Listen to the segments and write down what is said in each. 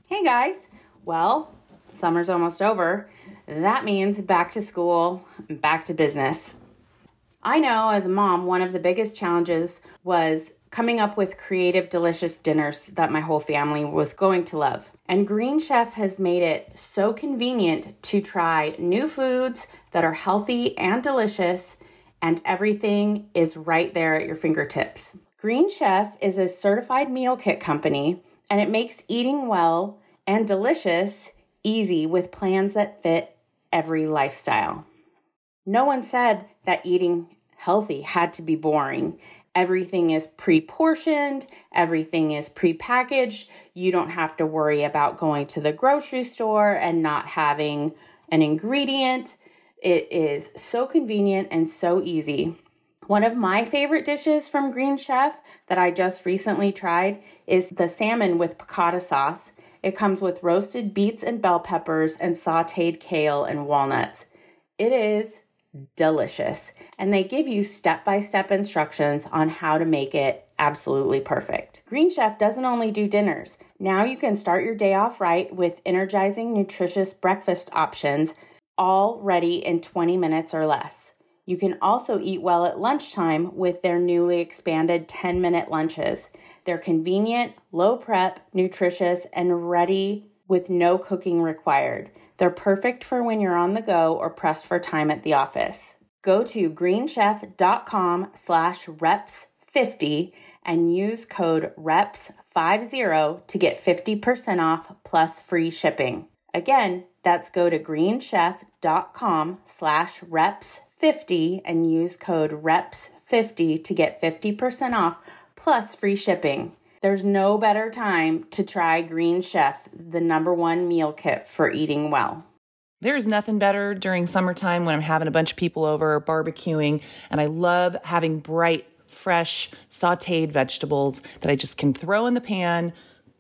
Hey guys! Well, summer's almost over. That means back to school, back to business. I know as a mom, one of the biggest challenges was coming up with creative, delicious dinners that my whole family was going to love. And Green Chef has made it so convenient to try new foods that are healthy and delicious, and everything is right there at your fingertips. Green Chef is a certified meal kit company, and it makes eating well and delicious easy with plans that fit every lifestyle. No one said that eating healthy had to be boring. Everything is pre-portioned, everything is pre-packaged. You don't have to worry about going to the grocery store and not having an ingredient. It is so convenient and so easy. One of my favorite dishes from Green Chef that I just recently tried is the salmon with piccata sauce. It comes with roasted beets and bell peppers and sauteed kale and walnuts. It is delicious, and they give you step-by-step instructions on how to make it absolutely perfect. Green Chef doesn't only do dinners. Now you can start your day off right with energizing, nutritious breakfast options, all ready in 20 minutes or less. You can also eat well at lunchtime with their newly expanded 10-minute lunches. They're convenient, low prep, nutritious, and ready with no cooking required. They're perfect for when you're on the go or pressed for time at the office. Go to greenchef.com/reps50 and use code REPS50 to get 50% off plus free shipping. Again, that's go to greenchef.com/reps50 and use code REPS50 to get 50% off plus free shipping. There's no better time to try Green Chef, the #1 meal kit for eating well. There's nothing better during summertime when I'm having a bunch of people over barbecuing, and I love having bright, fresh, sauteed vegetables that I just can throw in the pan,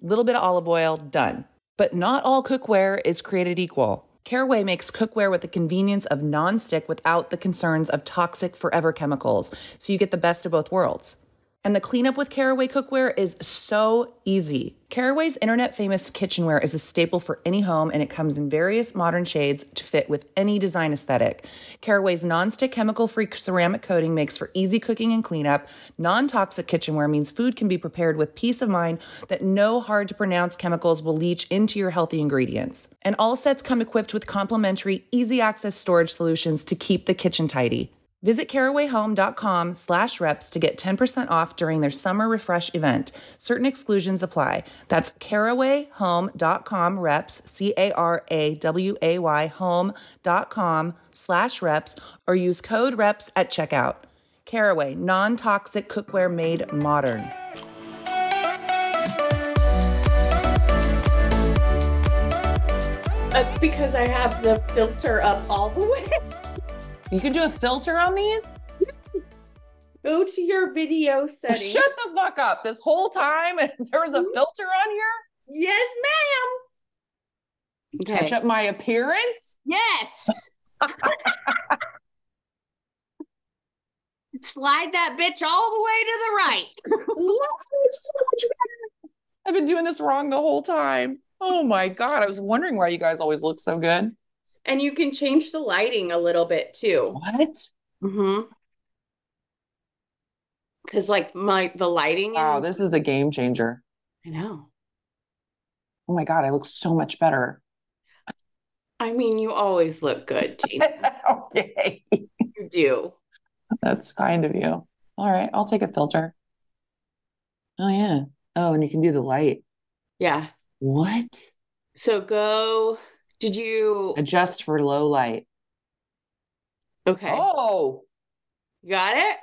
a little bit of olive oil, done. But not all cookware is created equal. Caraway makes cookware with the convenience of non-stick without the concerns of toxic forever chemicals, so you get the best of both worlds. And the cleanup with Caraway cookware is so easy. Caraway's internet-famous kitchenware is a staple for any home, and it comes in various modern shades to fit with any design aesthetic. Caraway's non-stick chemical-free ceramic coating makes for easy cooking and cleanup. Non-toxic kitchenware means food can be prepared with peace of mind that no hard-to-pronounce chemicals will leach into your healthy ingredients. And all sets come equipped with complimentary, easy-access storage solutions to keep the kitchen tidy. Visit carawayhome.com/reps to get 10% off during their summer refresh event. Certain exclusions apply. That's carawayhome.com/reps, CARAWAY home.com/reps, or use code REPS at checkout. Caraway, non-toxic cookware made modern. That's because I have the filter up all the way. You can do a filter on these? Go to your video settings. Shut the fuck up. This whole time and there was a filter on here? Yes, ma'am. Touch up my appearance? Yes. Slide that bitch all the way to the right. So much better. I've been doing this wrong the whole time. Oh my God. I was wondering why you guys always look so good. And you can change the lighting a little bit too. What? Mm-hmm. Because like the lighting. Wow, this is a game changer. I know. Oh my God, I look so much better. I mean, you always look good, Jeanna. Okay. You do. That's kind of you. All right, I'll take a filter. Oh yeah. Oh, and you can do the light. Yeah. What? So did you Adjust for low light. Okay. Oh. Got it?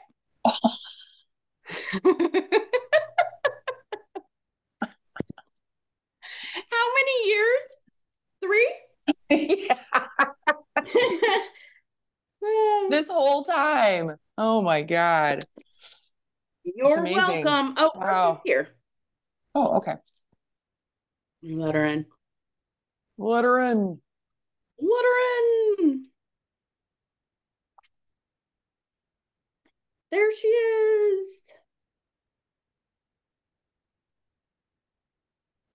How many years? 3? Yeah. This whole time. Oh my God. You're welcome. Oh, wow. Here. Oh, okay. Let her in. Let her in. Let her in. There she is.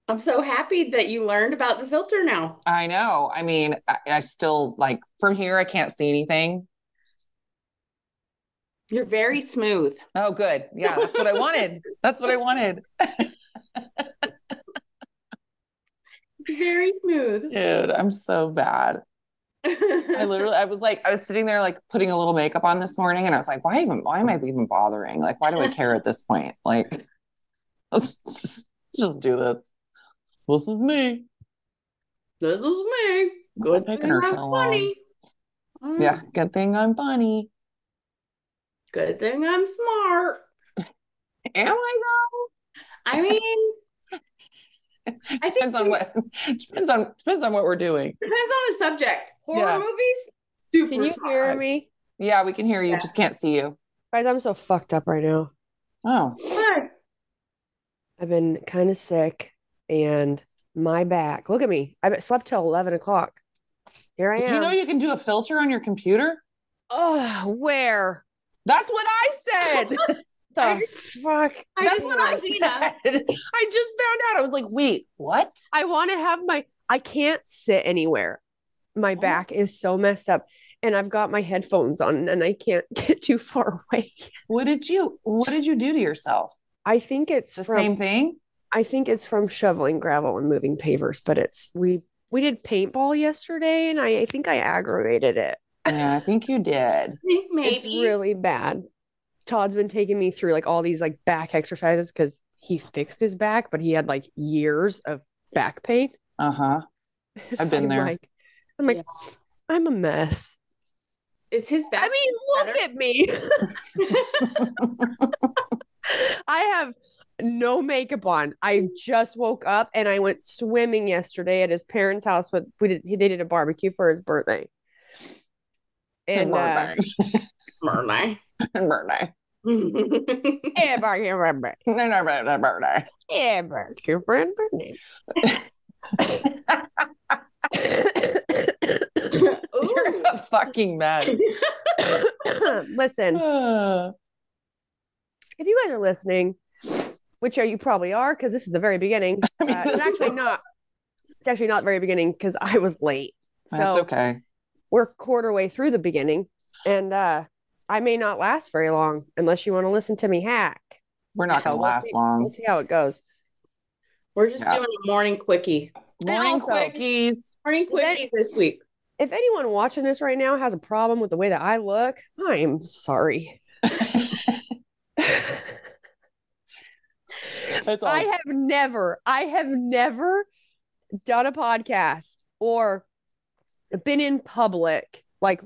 I'm so happy that you learned about the filter now. I know. I mean, I still like from here, I can't see anything. You're very smooth. Oh, good. Yeah, that's what I wanted. That's what I wanted. Very smooth. Dude, I'm so bad. I was sitting there like putting a little makeup on this morning and I was like, why am I even bothering? Like, why do I care at this point? Like, let's just do this. This is me. This is me. It's Good taking thing her I'm so long. funny. Yeah, good thing I'm funny. Good thing I'm smart. Am I I mean, though? I think Depends on what depends on what we're doing. depends on the subject. Horror Yeah. movies, Can super you hear smart. me? Yeah, we can hear you, Yeah. just can't see you. Guys, I'm so fucked up right now. Oh. Good. I've been kind of sick and my back. Look at me. I slept till 11 o'clock. Here I Did you am. know you can do a filter on your computer? Oh, where? That's what I said. The fuck? That's what I said. I just found out. I was like, wait, what? I want to have I can't sit anywhere. My back is so messed up. And I've got my headphones on and I can't get too far away. What did you do to yourself? I think it's The same thing? I think it's from shoveling gravel and moving pavers, but we did paintball yesterday and I think I aggravated it. Yeah, I think you did. Maybe. It's really bad. Todd's been taking me through like all these like back exercises because he fixed his back, but he had like years of back pain. Uh-huh. I've been there. I'm like, I'm a mess. Is his back? I mean, look at me. I have no makeup on. I just woke up and I went swimming yesterday at his parents' house. But they did a barbecue for his birthday. And Mermaid. Birthday. yeah, barbecue birthday. Birthday. Yeah, barbecue birthday. You're a fucking mess. Listen, if you guys are listening, which you probably are, because this is the very beginning. It's actually not. It's actually not very beginning because I was late. So that's okay. We're quarter way through the beginning, and I may not last very long unless you want to listen to me hack. We're not going to last long. We'll see how it goes. We're just doing a morning quickie. Morning quickies. Morning quickies this week. If anyone watching this right now has a problem with the way that I look, I am sorry. I have never done a podcast or been in public like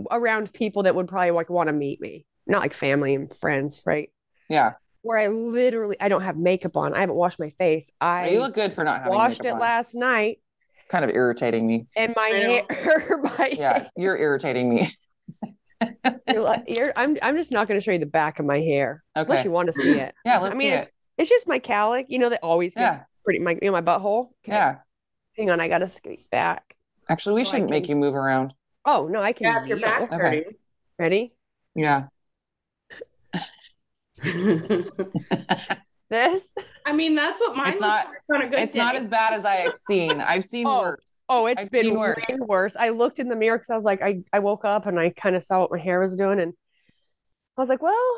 around people that would probably like want to meet me, not like family and friends, right? Yeah. Where I don't have makeup on. I haven't washed my face. You look good for not having washed makeup it on. Last night. It's kind of irritating me. And my hair, you're irritating me. I'm just not going to show you the back of my hair unless you want to see it. Yeah, let's see it. It's just my cowlick, that always gets pretty my butthole. Okay. Yeah. Hang on, I got to scoot back. Actually, we shouldn't make you move around. Oh no, I can. Yeah, if your back's hurting. Ready? Yeah. This? I mean, that's what mine looks like on a good day. Not as bad as I've seen. I've seen worse. Oh, I've been way worse. I looked in the mirror because I was like, I woke up and I kind of saw what my hair was doing, and I was like, well,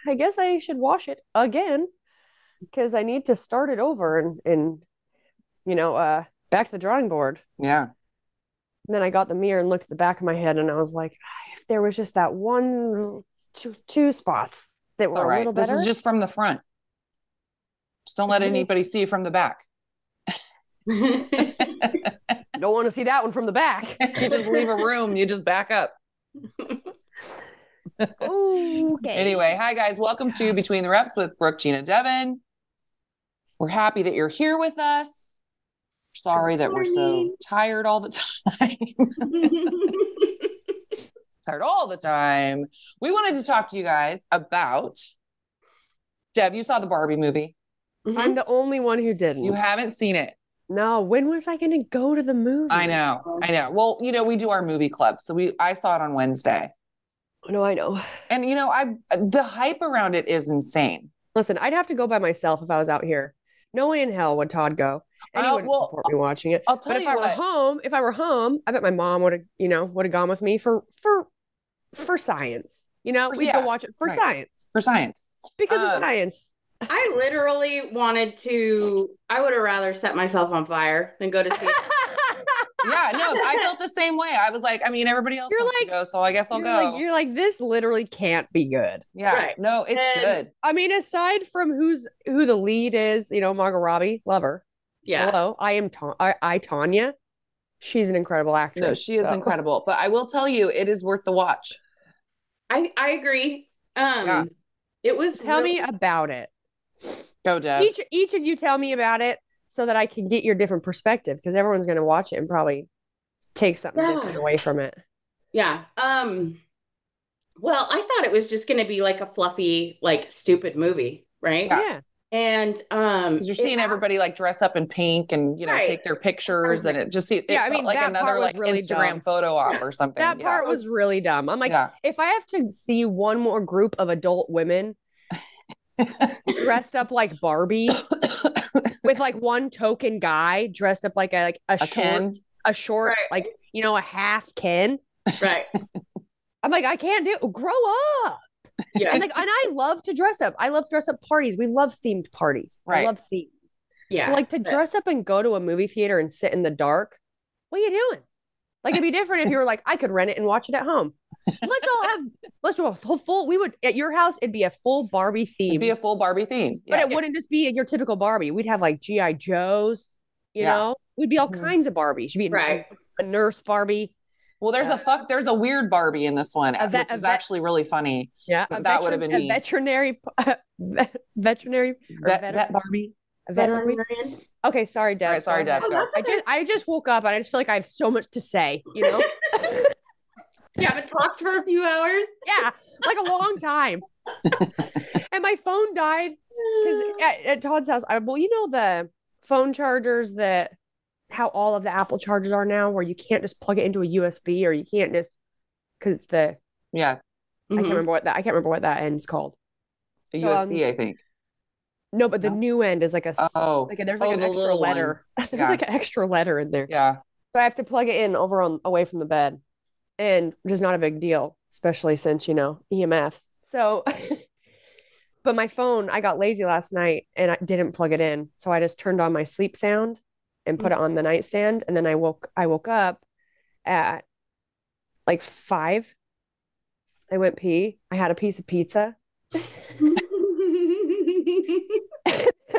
I guess I should wash it again because I need to start it over and back to the drawing board. Yeah. And then I got the mirror and looked at the back of my head, and I was like, if there was just that two spots that were a little better. This is just from the front. Just don't let anybody see you from the back. Don't want to see that one from the back. You just leave a room. You just back up. Okay. Anyway, hi guys. Welcome to Between the Reps with Brooke, Jeanna Devon. We're happy that you're here with us. Sorry that we're so tired all the time. Tired all the time. We wanted to talk to you guys about Deb. You saw the Barbie movie. Mm-hmm. I'm the only one who didn't. You haven't seen it. No. When was I going to go to the movie? I know. Well, we do our movie club. So I saw it on Wednesday. No, I know. And the hype around it is insane. Listen, I'd have to go by myself if I was out here. No way in hell would Todd go. And he wouldn't support me watching it. I'll tell but you if I were home, I bet my mom would have gone with me for science. We'd go watch it for science. For science. Because of science. I literally I would have rather set myself on fire than go to see it. Yeah, no, I felt the same way. I was like, I mean, everybody else wants to go, so I guess I'll go. You're like, this literally can't be good. Yeah, right. No, it's good. I mean, aside from who the lead is, Margot Robbie, love her. Yeah. Hello, I Tanya. She's an incredible actress. No, she is incredible. But I will tell you, it is worth the watch. I agree. It was. Tell me about it. Go, Deb. Each of you tell me about it so that I can get your different perspective, because everyone's going to watch it and probably take something different away from it. Yeah. Well, I thought it was just going to be like a fluffy, like stupid movie, right? Yeah. And because you're seeing everybody like dress up in pink and take their pictures, and it just felt like another like really Instagram dumb. Photo op or something. That part was really dumb. I'm like, if I have to see one more group of adult women dressed up like Barbie with like one token guy dressed up like a short right. like a half Ken, right? I'm like, I can't do. Grow up. Yeah. And I love to dress up. I love dress up parties. We love themed parties. Right. I love themes. Yeah. But like to dress up and go to a movie theater and sit in the dark. What are you doing? Like, it'd be different if you were like, I could rent it and watch it at home. Let's do a full, we would, at your house, it'd be a full Barbie theme. It'd be a full Barbie theme. Yeah. But it wouldn't just be your typical Barbie. We'd have like G.I. Joes, you know? We'd be all kinds of Barbies. You'd be a nurse Barbie. Well, there's a weird Barbie in this one, which is actually really funny. Yeah, that would have been me. Veterinary Barbie. Veterinarian. Okay, sorry, Deb. Right, sorry, Deb. Go. I just woke up and I just feel like I have so much to say. You haven't talked for a few hours. Yeah, like a long time. And my phone died because at Todd's house. The phone chargers how all of the Apple chargers are now, where you can't just plug it into a USB, or you can't just because I can't remember what that end's called. A USB, I think. No, but the new end is like there's like an extra letter. There's like an extra letter in there. Yeah. So I have to plug it in away from the bed, and which is not a big deal, especially since EMFs. So, but my phone, I got lazy last night and I didn't plug it in, so I just turned on my sleep sound and put it on the nightstand. And then I woke up at like 5. I went pee. I had a piece of pizza.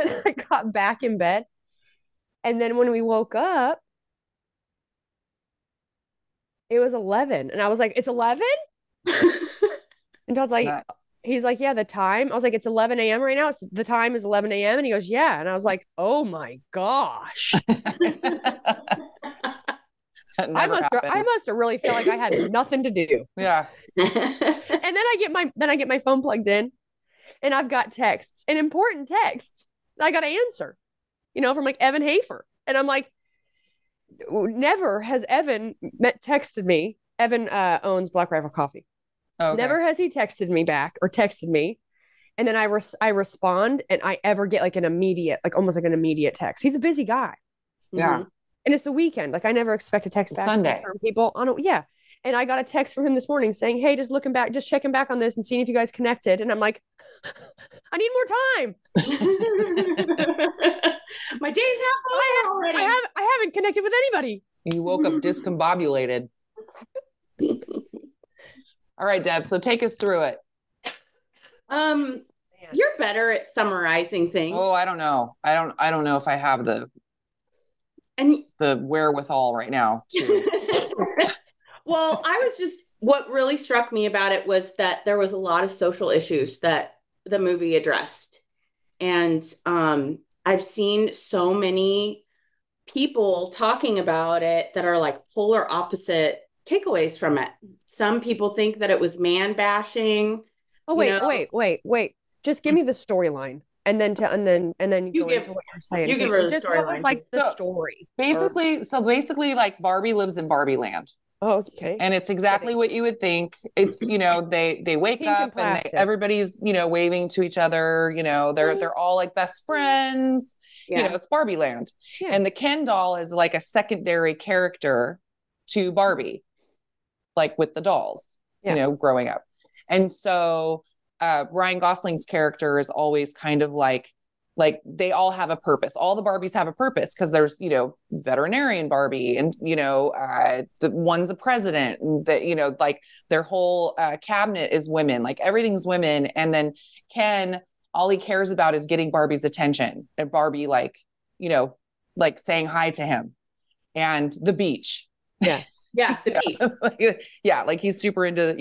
And I got back in bed. And then when we woke up, it was 11. And I was like, it's 11? And Todd's like, he's like, yeah, the time. I was like, it's 11 a.m. right now. The time is 11 a.m. And he goes, yeah. And I was like, oh my gosh. I must have really felt like I had nothing to do. Yeah. And then I get my phone plugged in, and I've got texts, and important texts that I got to answer, from like Evan Hafer. And I'm like, never has Evan texted me. Evan owns Black Rifle Coffee. Oh, okay. Never has he texted me back or texted me. And then I respond, and I ever get like almost like an immediate text. He's a busy guy. Yeah. Mm-hmm. And it's the weekend. Like, I never expect a text back Sunday from people And I got a text from him this morning saying, hey, just checking back on this and seeing if you guys connected. And I'm like, I need more time. My day's half over already. I haven't connected with anybody. You woke up discombobulated. All right, Deb. So take us through it. You're better at summarizing things. Oh, I don't know. I don't know if I have the wherewithal right now to. Well, what really struck me about it was that there was a lot of social issues that the movie addressed. And I've seen so many people talking about it that are like polar opposite takeaways from it. Some people think that it was man bashing. Oh, wait. Just give me the storyline. And then you go into what you're saying. You give her the just storyline. What was like the story? Basically, like Barbie lives in Barbie land. Oh, okay. And it's exactly what you would think. It's, they wake up and everybody's, waving to each other, they're all like best friends. Yeah. it's Barbie land. Yeah. And the Ken doll is like a secondary character to Barbie, like with the dolls, growing up. And so Ryan Gosling's character is always kind of like they all have a purpose. All the Barbies have a purpose because there's, veterinarian Barbie and, the one's a president and that, like their whole cabinet is women, like everything's women. And then Ken, all he cares about is getting Barbie's attention and Barbie, like saying hi to him and the beach. Yeah. Yeah. The beach. Yeah. Like he's super into,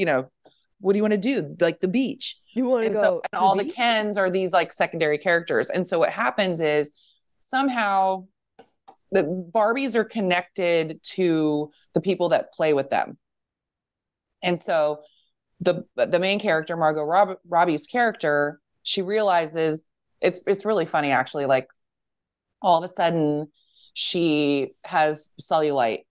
what do you want to do? Like the beach. You want to go? And all the Kens are these like secondary characters. And so what happens is somehow the Barbies are connected to the people that play with them. And so the main character, Margot Robbie's character, she realizes it's really funny actually. Like all of a sudden she has cellulite.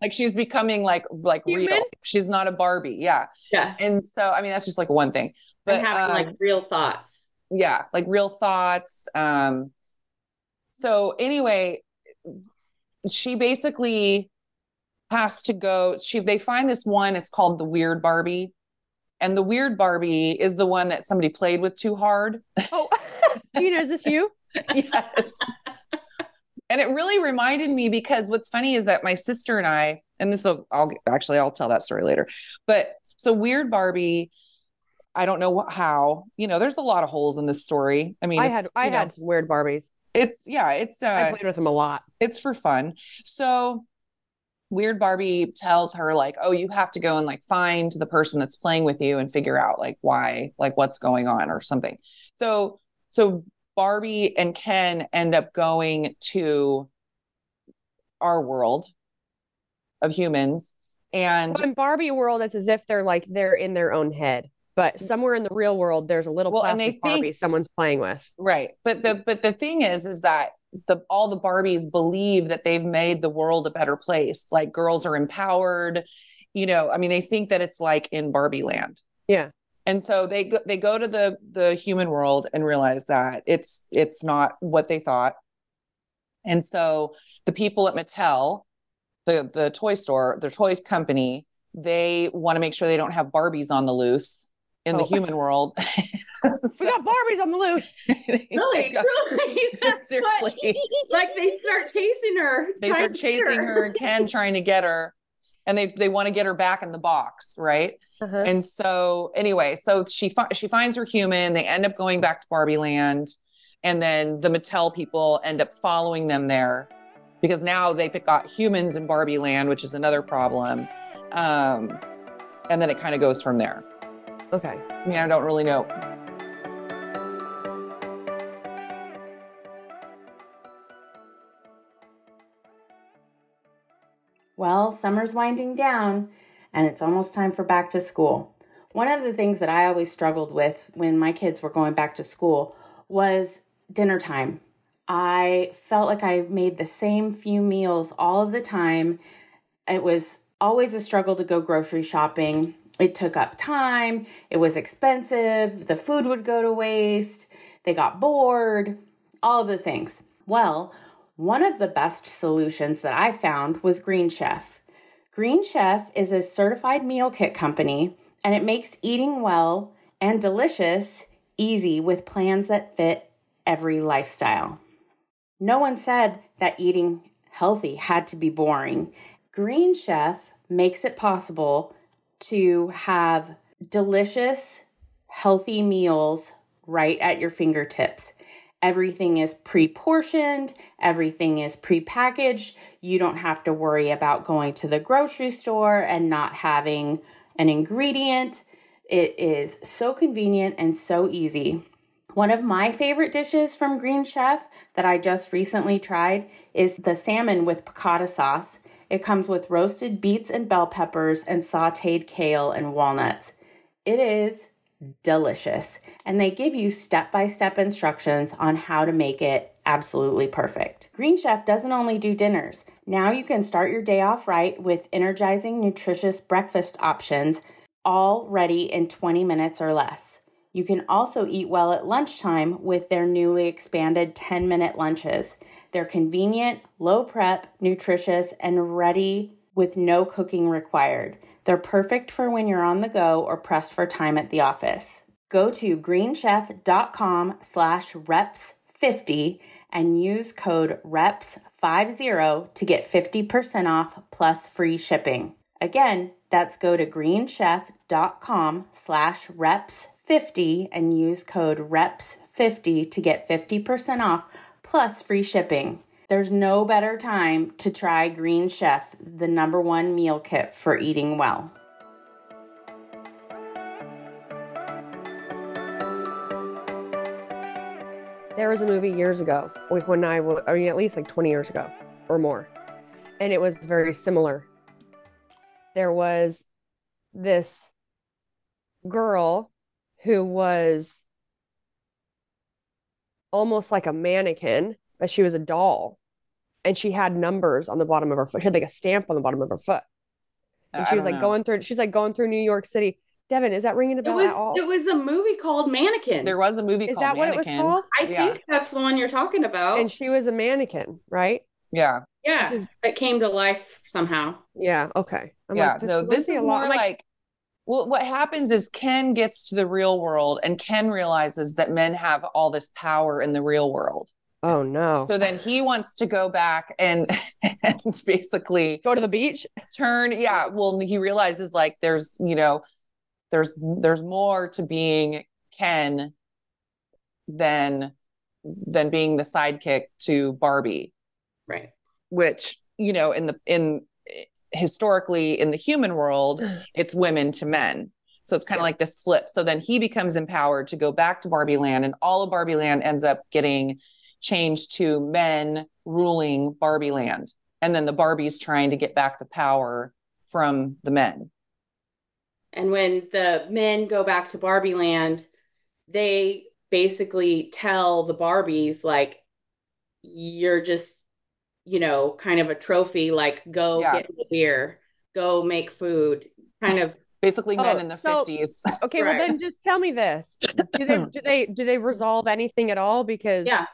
like she's becoming like Human? real. She's not a Barbie. Yeah. Yeah. And so, I mean, that's just like one thing, but and having like real thoughts. Yeah. Like real thoughts. So anyway, she basically has to go. They find this one, it's called the Weird Barbie. And the Weird Barbie is the one that somebody played with too hard. Oh, is this you? Yes. And it really reminded me because what's funny is that my sister and I, and I'll tell that story later. But so Weird Barbie, I don't know how, there's a lot of holes in this story. I mean, I had some weird Barbies. I played with them a lot. It's for fun. So Weird Barbie tells her like, oh, you have to go and like find the person that's playing with you and figure out like why, like what's going on or something. So Barbie and Ken end up going to our world of humans. And in Barbie world, it's as if they're in their own head. But somewhere in the real world, there's a little plastic Barbie someone's playing with. Right. But the thing is that all the Barbies believe that they've made the world a better place. Like girls are empowered, I mean, they think that it's like in Barbie land. Yeah. And so they go to the human world and realize that it's not what they thought. And so the people at Mattel, the toy store, their toy company, they want to make sure they don't have Barbies on the loose in the human world. We got Barbies on the loose. Really? Seriously. Like they start chasing her. They start chasing her and Ken trying to get her. And they want to get her back in the box, right? Uh-huh. And so anyway, so she finds her human. They end up going back to Barbie land. And then the Mattel people end up following them there because now they've got humans in Barbie land, which is another problem. And then it kind of goes from there. Okay. I mean, I don't really know. Well, summer's winding down and it's almost time for back to school. One of the things that I always struggled with when my kids were going back to school was dinner time. I felt like I made the same few meals all of the time. It was always a struggle to go grocery shopping. It took up time. It was expensive. The food would go to waste. They got bored, all of the things. Well, one of the best solutions that I found was Green Chef. Green Chef is a certified meal kit company, and it makes eating well and delicious easy with plans that fit every lifestyle. No one said that eating healthy had to be boring. Green Chef makes it possible to have delicious, healthy meals right at your fingertips. Everything is pre-portioned, everything is pre-packaged. You don't have to worry about going to the grocery store and not having an ingredient. It is so convenient and so easy. One of my favorite dishes from Green Chef that I just recently tried is the salmon with piccata sauce. It comes with roasted beets and bell peppers and sauteed kale and walnuts. It is delicious, and they give you step-by-step instructions on how to make it absolutely perfect. Green Chef doesn't only do dinners. Now you can start your day off right with energizing, nutritious breakfast options, all ready in 20 minutes or less. You can also eat well at lunchtime with their newly expanded 10-minute lunches. They're convenient, low prep, nutritious, and ready with no cooking required. They're perfect for when you're on the go or pressed for time at the office. Go to greenchef.com/reps50 and use code REPS50 to get 50% off plus free shipping. Again, that's go to greenchef.com/reps50 and use code REPS50 to get 50% off plus free shipping. There's no better time to try Green Chef, the #1 meal kit for eating well. There was a movie years ago when I was, I mean, at least like 20 years ago or more. And it was very similar. There was this girl who was almost like a mannequin, but she was a doll. And she had numbers on the bottom of her foot. She had like a stamp on the bottom of her foot. And she was like going through New York City. Devin, is that ringing a bell at all? It was a movie called Mannequin. There was a movie Is called that what it was Mannequin. called? I think that's the one you're talking about. And she was a mannequin, right? Yeah. Yeah, it came to life somehow. Yeah. Okay. This is more like, well, what happens is Ken gets to the real world and Ken realizes that men have all this power in the real world. Oh no. So then he wants to go back and basically go to the beach. Well, he realizes like there's more to being Ken than being the sidekick to Barbie. Right. Which, historically in the human world, it's women to men. So it's kind of like this flip. So then he becomes empowered to go back to Barbie Land, and all of Barbie Land ends up getting changed to men ruling Barbie Land. And then the Barbies trying to get back the power from the men. And when the men go back to Barbie Land, they basically tell the Barbies, like, you're just, kind of a trophy, like, go get the beer, go make food, kind of. Basically men in the 50s. Okay, right. Well then just tell me this. Do they resolve anything at all? Because yeah.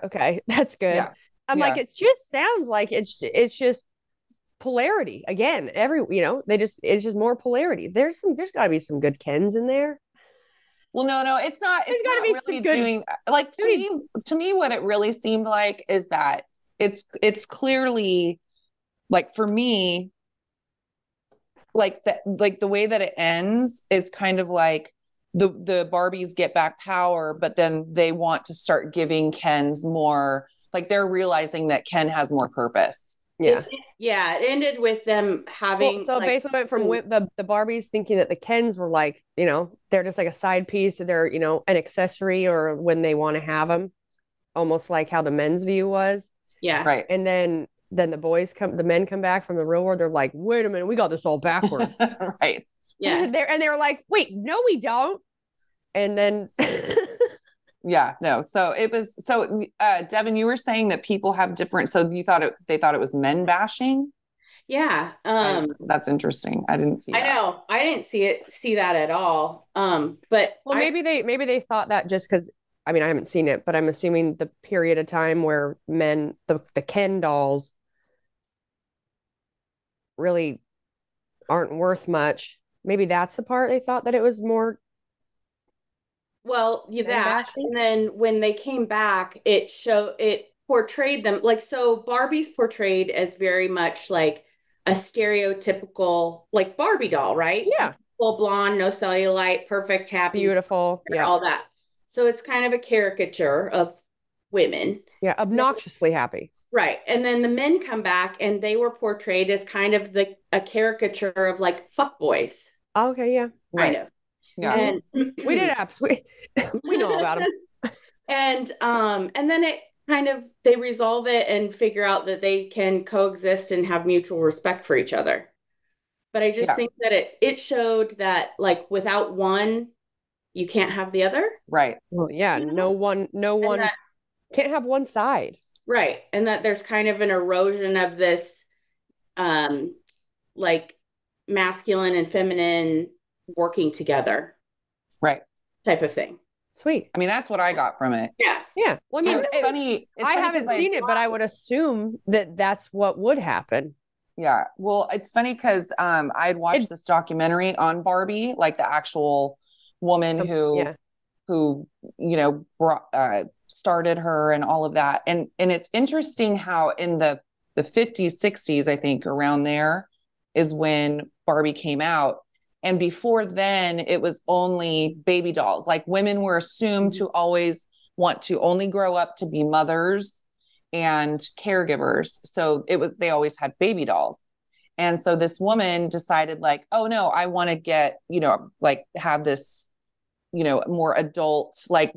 Okay, that's good. Yeah. I'm like, it just sounds like it's just polarity again. It's just more polarity. There's got to be some good Kens in there. Well, no, it's not. It's got to be really doing like to me. What it really seemed like is that it's clearly like for me, like the way that it ends is kind of like the Barbies get back power, but then they want to start giving Kens more. Like they're realizing that Ken has more purpose. Yeah. It ended with them having. So basically went from the Barbies thinking that the Kens were like, they're just like a side piece. They're, an accessory or when they want to have them, almost like how the men's view was. Yeah. Right. And then the men come back from the real world. They're like, wait a minute, we got this all backwards. Right. Yeah. They were like, wait, no, we don't. And then. Yeah, no. So it was, Devin, you were saying that people have different, so they thought it was men bashing. Yeah. That's interesting. I didn't see that. I know. I didn't see that at all. But maybe they thought that just because, I mean, I haven't seen it, but I'm assuming the period of time where men, the Ken dolls really aren't worth much. Maybe that's the part they thought that it was more. Well, and then when they came back, it portrayed them like, so Barbie's portrayed as very much like a stereotypical like Barbie doll, right? Yeah. Full blonde, no cellulite, perfect, happy, beautiful, all that. So it's kind of a caricature of women. Yeah, obnoxiously happy. Right. And then the men come back and they were portrayed as kind of a caricature of like fuckboys. Okay, yeah. Kind of. Yeah. And we did we know about them. And then it kind of, they resolve it and figure out that they can coexist and have mutual respect for each other. But I just think that it showed that like without one, you can't have the other. Right. Well, yeah, no one can't have one side. Right. And that there's kind of an erosion of this like masculine and feminine working together. Right. type of thing. Sweet. I mean, that's what I got from it. Yeah. Yeah. Well, I mean, It's funny. I haven't seen it, but I would assume that that's what would happen. Yeah. Well, it's funny because I'd watched this documentary on Barbie, like the actual woman who started her and all of that. And it's interesting how in the 50s, 60s, I think around there is when Barbie came out. And before then, it was only baby dolls. Like women were assumed to always want to only grow up to be mothers and caregivers. So they always had baby dolls. And so this woman decided like, oh no, I want to get, like have this, more adult, like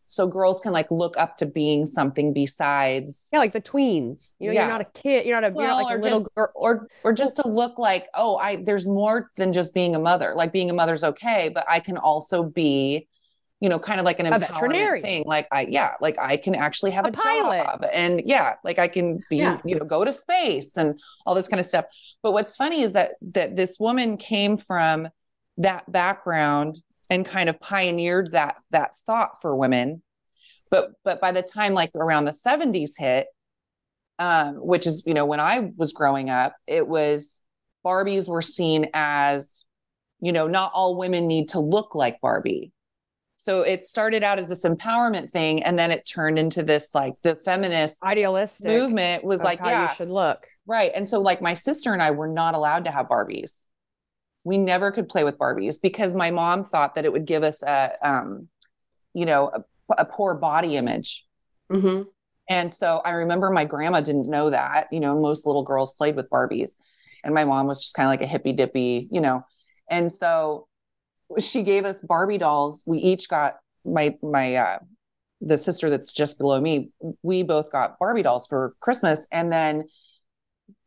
so girls can like look up to being something besides. Yeah. Like the tweens, you're not a kid, you're not like a little girl or just to look like, there's more than just being a mother. Like being a mother's okay, but I can also be, kind of like an empowerment thing. Like I can actually have a pilot job and like I can be, go to space and all this kind of stuff. But what's funny is that this woman came from that background and kind of pioneered that thought for women. But by the time like around the 70s hit, which is, when I was growing up, it was Barbies were seen as, not all women need to look like Barbie. So it started out as this empowerment thing. And then it turned into this, like the feminist idealistic movement was like, how you should look. Right. And so like my sister and I were not allowed to have Barbies. We never could play with Barbies because my mom thought that it would give us a poor body image. Mm-hmm. And so I remember my grandma didn't know that, most little girls played with Barbies and my mom was just kind of like a hippy dippy, and so she gave us Barbie dolls. We each got the sister that's just below me. We both got Barbie dolls for Christmas. And then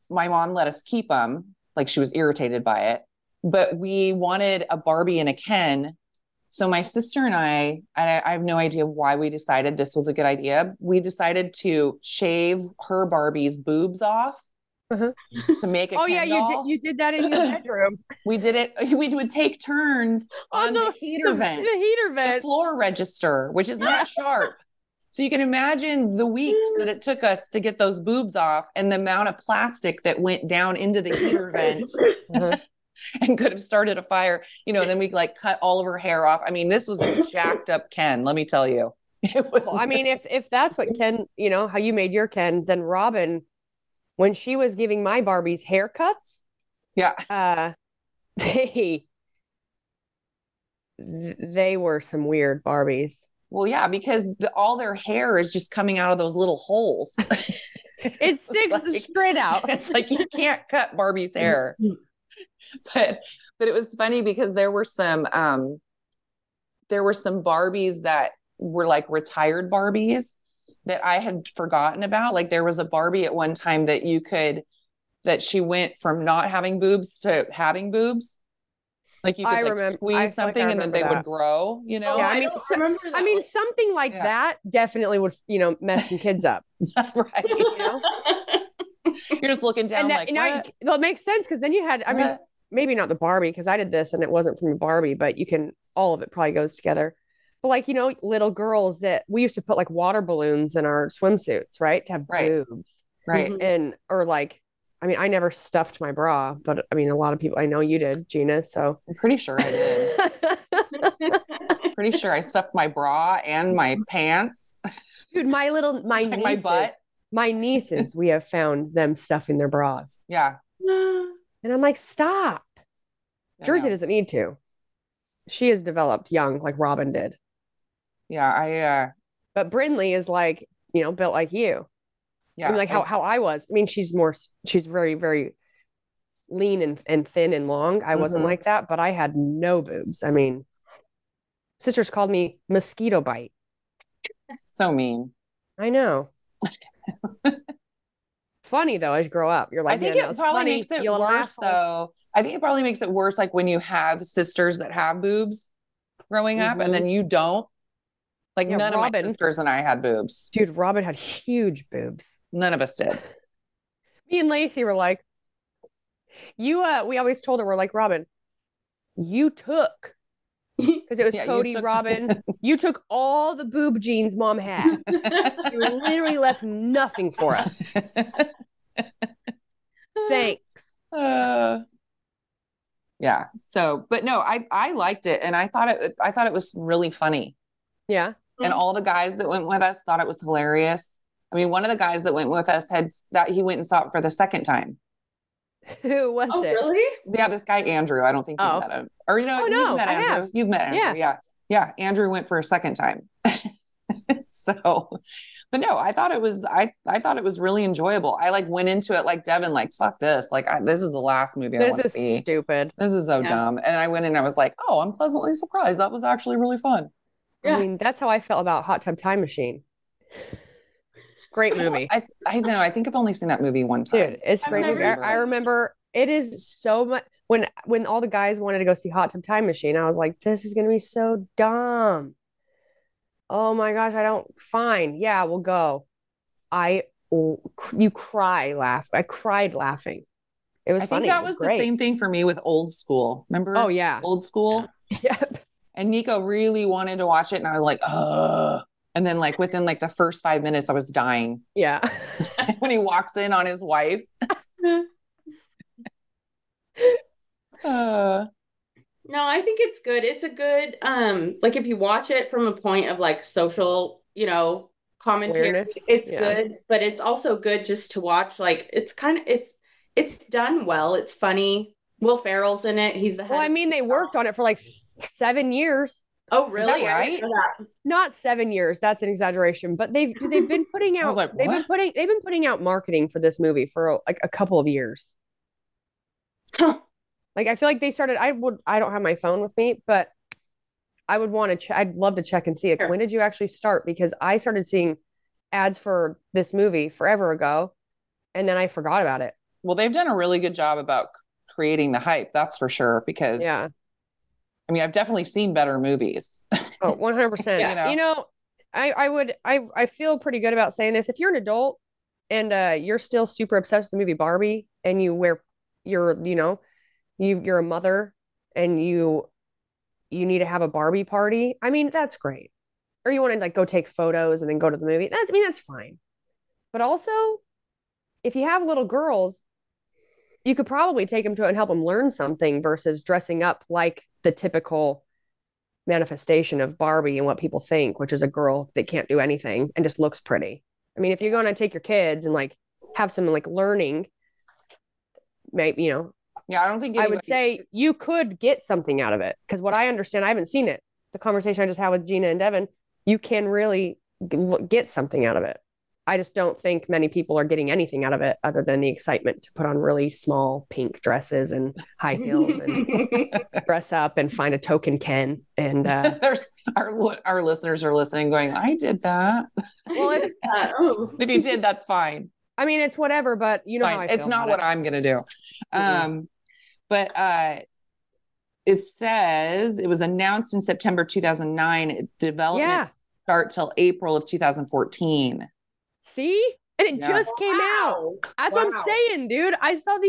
my mom let us keep them. Like she was irritated by it, but we wanted a Barbie and a Ken. So my sister and I have no idea why we decided this was a good idea. We decided to shave her Barbie's boobs off to make a Ken doll. You did that in your bedroom. We did it. We would take turns on the heater vent, the floor register, which is not sharp. So you can imagine the weeks that it took us to get those boobs off and the amount of plastic that went down into the heater vent. And could have started a fire, and then we like cut all of her hair off. I mean, this was a jacked up Ken, let me tell you. It was. Well, I mean, if that's what Ken, how you made your Ken, then Robin, when she was giving my Barbies haircuts, they were some weird Barbies. Well, yeah, because all their hair is just coming out of those little holes. It sticks straight out. It's like you can't cut Barbie's hair. But it was funny because there were some Barbies that were like retired Barbies that I had forgotten about. Like there was a Barbie at one time that she went from not having boobs to having boobs. Like you could squeeze something and then they would grow, Yeah, I mean, something like that definitely would, mess some kids up. Right. You're just looking down well, it makes sense because then you had, mean, maybe not the Barbie because I did this and it wasn't from a Barbie, but all of it probably goes together. But like, little girls that we used to put like water balloons in our swimsuits, right? To have boobs. Right. And, or like, I mean, I never stuffed my bra, but I mean, a lot of people, I know you did, Jeanna. So I'm pretty sure I did. Pretty sure I stuffed my bra and my pants. Dude, my nieces, my butt. My nieces, we have found them stuffing their bras. Yeah. And I'm like, stop. Jersey doesn't need to. She is developed young, like Robin did. Yeah, But Brindley is like, built like you. Yeah. I mean, like how I was. I mean, she's very, very lean and thin and long. I wasn't like that, but I had no boobs. I mean, sisters called me mosquito bite. So mean. I know. Funny though, as you grow up, you're like, I think it probably makes it worse though. I think it probably makes it worse like when you have sisters that have boobs growing up and then you don't. Like none of my sisters and I had boobs. Dude, Robin had huge boobs. None of us did. Me and Lacey were like, we always told her, we're like, Robin, you took because it was Yeah, Cody, Robin. You took all the boob jeans mom had. You literally left nothing for us. Thanks. Yeah. So, but no, I liked it, and I thought it was really funny. Yeah. And all the guys that went with us thought it was hilarious. I mean, one of the guys that went with us he went and saw it for the second time. Who was it? Really? Yeah, this guy Andrew. I don't think you've met him, or no, you've met I Andrew. have. You've met Andrew. Yeah. Andrew went for a second time. So, but no, I thought it was really enjoyable. I like went into it like Devon, like fuck this, like this is the last movie I want to see. This is stupid. This is so dumb. And I went in and I was like, oh, I'm pleasantly surprised. That was actually really fun. I mean, that's how I felt about Hot Tub Time Machine. Great movie. I know. I think I've only seen that movie one time. Dude, it's a great movie. I remember it is so much when all the guys wanted to go see Hot Tub Time Machine, I was like, this is gonna be so dumb. Oh my gosh, fine. Yeah, we'll go. You cry, laugh. I cried laughing. It was funny. I think that was the same thing for me with Old School. Remember? Oh yeah. Old School? Yep. And Nico really wanted to watch it, and I was like, ugh. And then like within like the first 5 minutes, I was dying. Yeah. When he walks in on his wife. No, I think it's good. It's a good, like if you watch it from a point of like social, commentary, Awareness. it's good, but it's also good just to watch. Like it's done well. It's funny. Will Ferrell's in it. He's the head. Well, I mean, they worked on it for like 7 years. Oh, really? Is that right? Not 7 years. That's an exaggeration. But they've been putting out. I was like, they've been putting out marketing for this movie for like a couple of years. Huh. Like I feel like they started. I don't have my phone with me, but I would want to. I'd love to check and see it. Sure. When did you actually start? Because I started seeing ads for this movie forever ago, and then I forgot about it. Well, they've done a really good job about creating the hype. That's for sure. Because I mean, I've definitely seen better movies. Oh, 100%. I feel pretty good about saying this. If you're an adult and you're still super obsessed with the movie Barbie, and you're a mother and you need to have a Barbie party, I mean, that's great. Or you want to like go take photos and then go to the movie. That's fine. But also, if you have little girls, you could probably take them to it and help them learn something versus dressing up like the typical manifestation of Barbie and what people think, which is a girl that can't do anything and just looks pretty. I mean, if you're going to take your kids and like have some like learning, maybe, yeah, I don't think I would say you could get something out of it. Because what I understand, I haven't seen it. The conversation I just had with Jeanna and Devon, you can really get something out of it. I just don't think many people are getting anything out of it other than the excitement to put on really small pink dresses and high heels and dress up and find a token Ken. And there's our listeners are listening going, I did that. Well, if you did, that's fine. I mean, it's whatever, but you know how I feel. It's not what I'm going to do. But it says it was announced in September 2009. Development start till April of 2014. See? And it just came out. That's what I'm saying, dude. I saw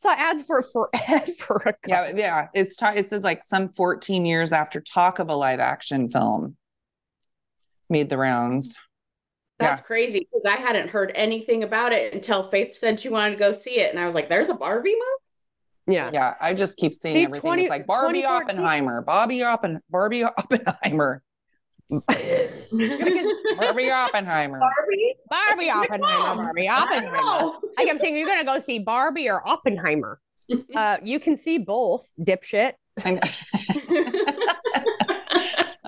ads for forever. Yeah. It says like some 14 years after talk of a live action film made the rounds. That's crazy because I hadn't heard anything about it until Faith said she wanted to go see it. And I was like, there's a Barbie movie? Yeah. I just keep seeing everything. It's like Barbie Oppenheimer, Barbie Oppenheimer. Barbie Oppenheimer. I kept saying, you're going to go see Barbie or Oppenheimer. You can see both, dipshit. I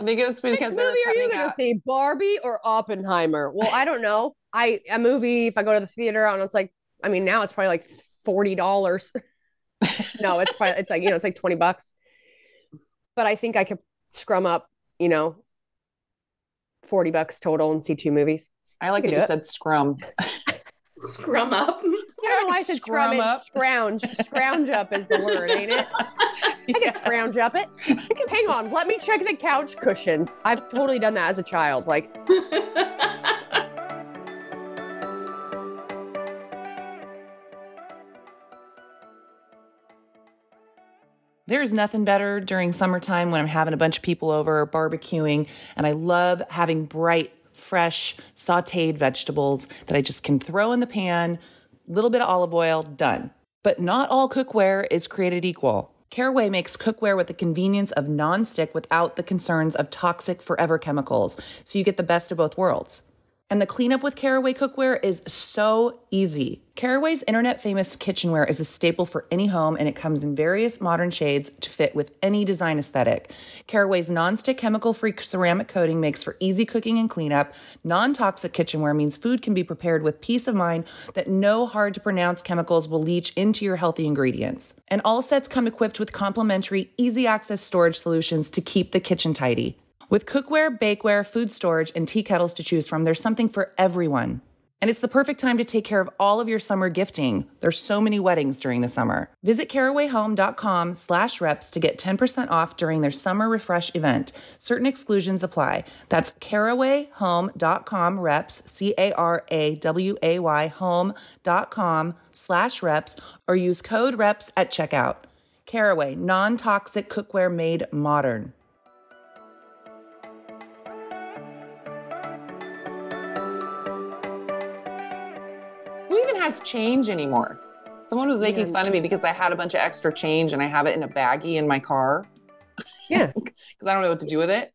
think it's because movie are you going to see, Barbie or Oppenheimer? Well, I don't know. A movie, if I go to the theater, I don't know, it's like, I mean, now it's probably like $40. No, it's like $20. But I think I could scrum up, $40 total and see 2 movies. I like that you said scrum. Scrum up. I don't know why I said scrum. It's scrounge. Scrounge up is the word, ain't it? I can scrounge up it. Hang on, let me check the couch cushions. I've totally done that as a child. Like. There's nothing better during summertime when I'm having a bunch of people over barbecuing, and I love having bright, fresh, sauteed vegetables that I just can throw in the pan, a little bit of olive oil, done. But not all cookware is created equal. Caraway makes cookware with the convenience of non-stick without the concerns of toxic forever chemicals, so you get the best of both worlds. And the cleanup with Caraway cookware is so easy. Caraway's internet-famous kitchenware is a staple for any home, and it comes in various modern shades to fit with any design aesthetic. Caraway's non-stick chemical-free ceramic coating makes for easy cooking and cleanup. Non-toxic kitchenware means food can be prepared with peace of mind that no hard-to-pronounce chemicals will leach into your healthy ingredients. And all sets come equipped with complimentary, easy-access storage solutions to keep the kitchen tidy. With cookware, bakeware, food storage, and tea kettles to choose from, there's something for everyone. And it's the perfect time to take care of all of your summer gifting. There's so many weddings during the summer. Visit carawayhome.com/reps to get 10% off during their summer refresh event. Certain exclusions apply. That's carawayhome.com/reps, CARAWAY home.com/reps, or use code REPS at checkout. Caraway, non-toxic cookware made modern. Who even has change anymore? Someone was making fun of me because I had a bunch of extra change and I have it in a baggie in my car. Yeah. Because I don't know what to do with it.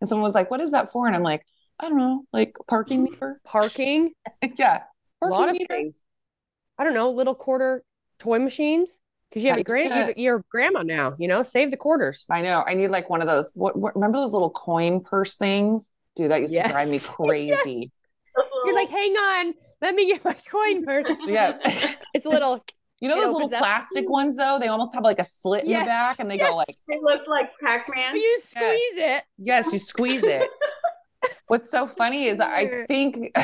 And someone was like, what is that for? And I'm like, I don't know, like parking meter. Parking. Yeah. A lot of meter. things. I don't know, little quarter toy machines. Because you have your grandma now, save the quarters. I know. I need like one of those. What remember those little coin purse things? Dude, that used to drive me crazy. Yes. You're like, hang on, let me get my coin purse. Yes. It's a little. Those little plastic ones though? They almost have like a slit in the back and they go like. They look like Pac-Man. You squeeze it. Yes, you squeeze it. What's so funny is I think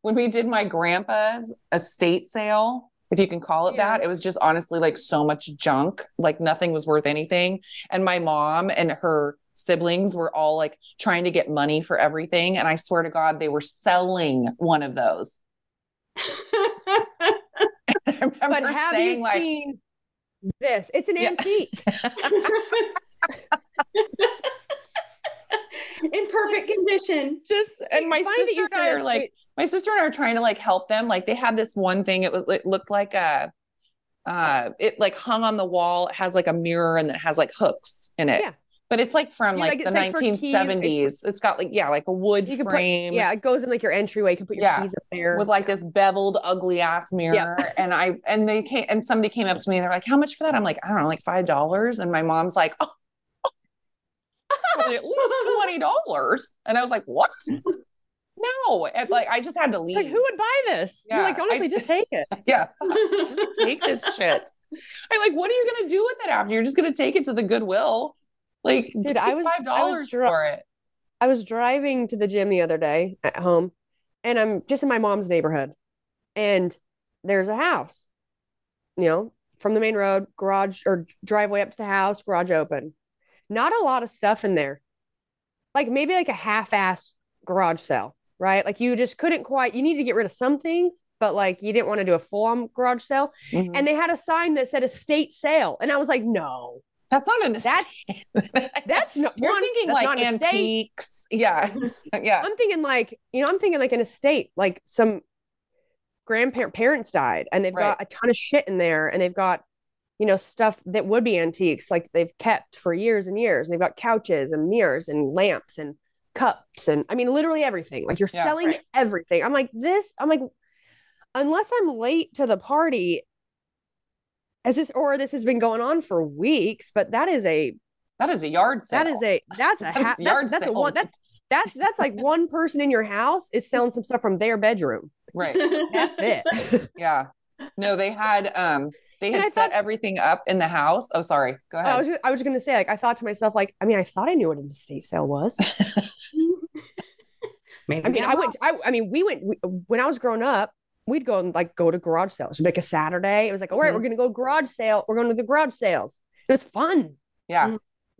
when we did my grandpa's estate sale, if you can call it that, it was just honestly like so much junk, like nothing was worth anything. And my mom and her siblings were all like trying to get money for everything. And I swear to God, they were selling one of those. But have you seen this? It's an antique. In perfect condition. And my sister and I are like, trying to like help them. Like they had this one thing. It looked like it like hung on the wall. It has like a mirror and it has like hooks in it. Yeah. But it's like from the 1970s. It's got like a wood frame. It goes in like your entryway. You can put your keys up there. With like this beveled, ugly ass mirror. Yeah. And somebody came up to me and they're like, how much for that? I'm like, I don't know, like $5. And my mom's like, oh, at least $20. And I was like, what? No. And like, I just had to leave. Like, who would buy this? Yeah, you're like, honestly, just take it. Yeah. Just take this shit. I'm like, what are you going to do with it after? You're just going to take it to the Goodwill. Like, dude, I was $5 for it. I was driving to the gym the other day at home, and I'm just in my mom's neighborhood, and there's a house, from the main road, garage or driveway up to the house, garage open. Not a lot of stuff in there. Like maybe like a half-ass garage sale, right? Like you just couldn't you needed to get rid of some things, but like you didn't want to do a full-on garage sale. Mm-hmm. And they had a sign that said estate sale. And I was like, no. That's not an estate. That's not. You're thinking like antiques. Yeah. Yeah. I'm thinking like, an estate, like some parents died and they've got a ton of shit in there and they've got, stuff that would be antiques, like they've kept for years and years. And they've got couches and mirrors and lamps and cups. And I mean, literally everything. Like you're selling everything. I'm like, unless I'm late to the party, this has been going on for weeks, but that is a yard sale. That's like one person in your house is selling some stuff from their bedroom. Right. That's it. Yeah. No, they had set everything up in the house. Oh, sorry. Go ahead. I was going to say, like, I thought to myself, like, I mean, I thought I knew what an estate sale was. Maybe. We went when I was growing up, we'd go and like go to garage sales. It'd be like a Saturday. It was like, all right, we're going to go garage sale. We're going to the garage sales. It was fun. Yeah.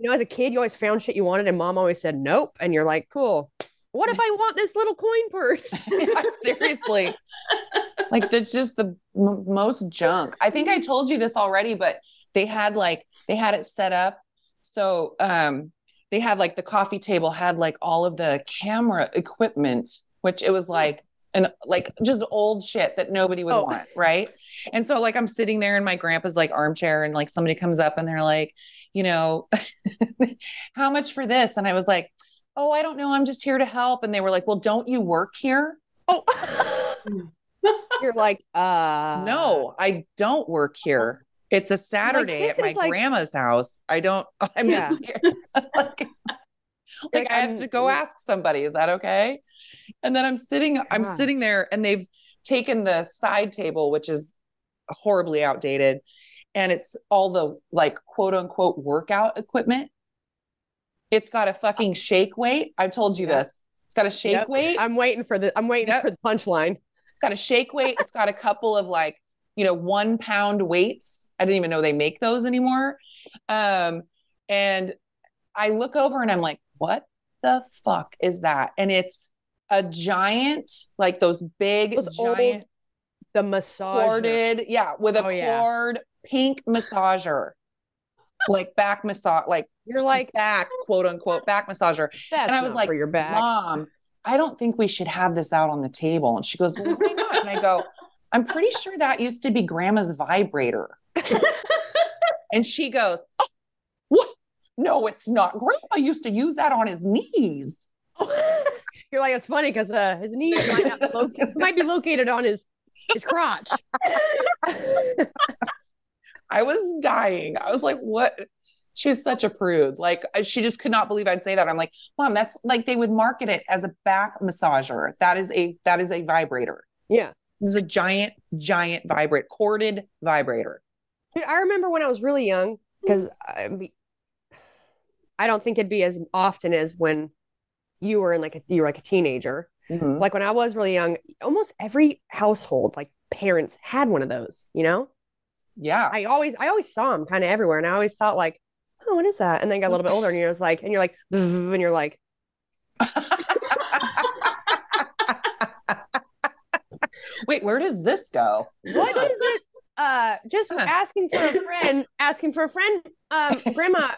As a kid, you always found shit you wanted and mom always said, nope. And you're like, cool. What if I want this little coin purse? Yeah, seriously. Like that's just the most junk. I think I told you this already, but they had it set up. So, they had like the coffee table had like all of the camera equipment, which it was like, and like just old shit that nobody would want. Right. And so like, I'm sitting there in my grandpa's like armchair and like somebody comes up and they're like, you know, how much for this? And I was like, oh, I don't know. I'm just here to help. And they were like, well, don't you work here? Oh, you're like, no, I don't work here. It's a Saturday at my grandma's house. I'm just here. like I have to go ask somebody. Is that okay? And then I'm sitting there and they've taken the side table, which is horribly outdated. And it's all the like quote unquote workout equipment. It's got a fucking shake weight. I've told you this. It's got a shake weight. I'm waiting for the punchline. It's got a shake weight. It's got a couple of like, 1 pound weights. I didn't even know they make those anymore. And I look over and I'm like, what the fuck is that? And it's a giant, like those giant, the massager, corded, with a cord, pink massager, like back massage, like you're like back, quote unquote, back massager. And I was like, for your back. Mom, I don't think we should have this out on the table. And she goes, well, why not? And I go, I'm pretty sure that used to be grandma's vibrator. And she goes, oh, what? No, it's not. Grandpa used to use that on his knees. You're like, it's funny because his knees might be located on his crotch. I was dying. I was like, what? She's such a prude. Like, she just could not believe I'd say that. I'm like, Mom, that's like, they would market it as a back massager. That is a vibrator. Yeah. This is a giant vibrator, corded vibrator. Dude, I remember when I was really young, because I don't think it'd be as often as when you were a teenager. Mm-hmm. Like when I was really young, almost every household, like parents had one of those, Yeah. I always saw them kind of everywhere. And I always thought like, oh, what is that? And then got a little bit older and you're like, and you're like, wait, where does this go? What is it? Just asking for a friend. Grandma,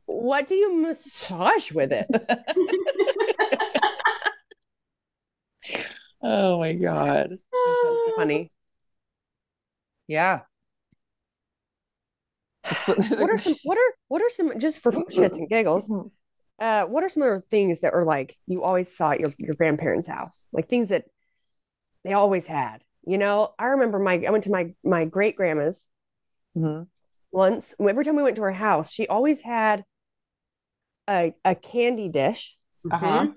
what do you massage with it? Oh my God. That's funny. Yeah. What are some, just for shits and giggles, what are some other things that are like you always saw at your grandparents' house? Like things that they always had. I remember I went to my great grandma's once. Every time we went to her house, she always had a candy dish. Uh-huh.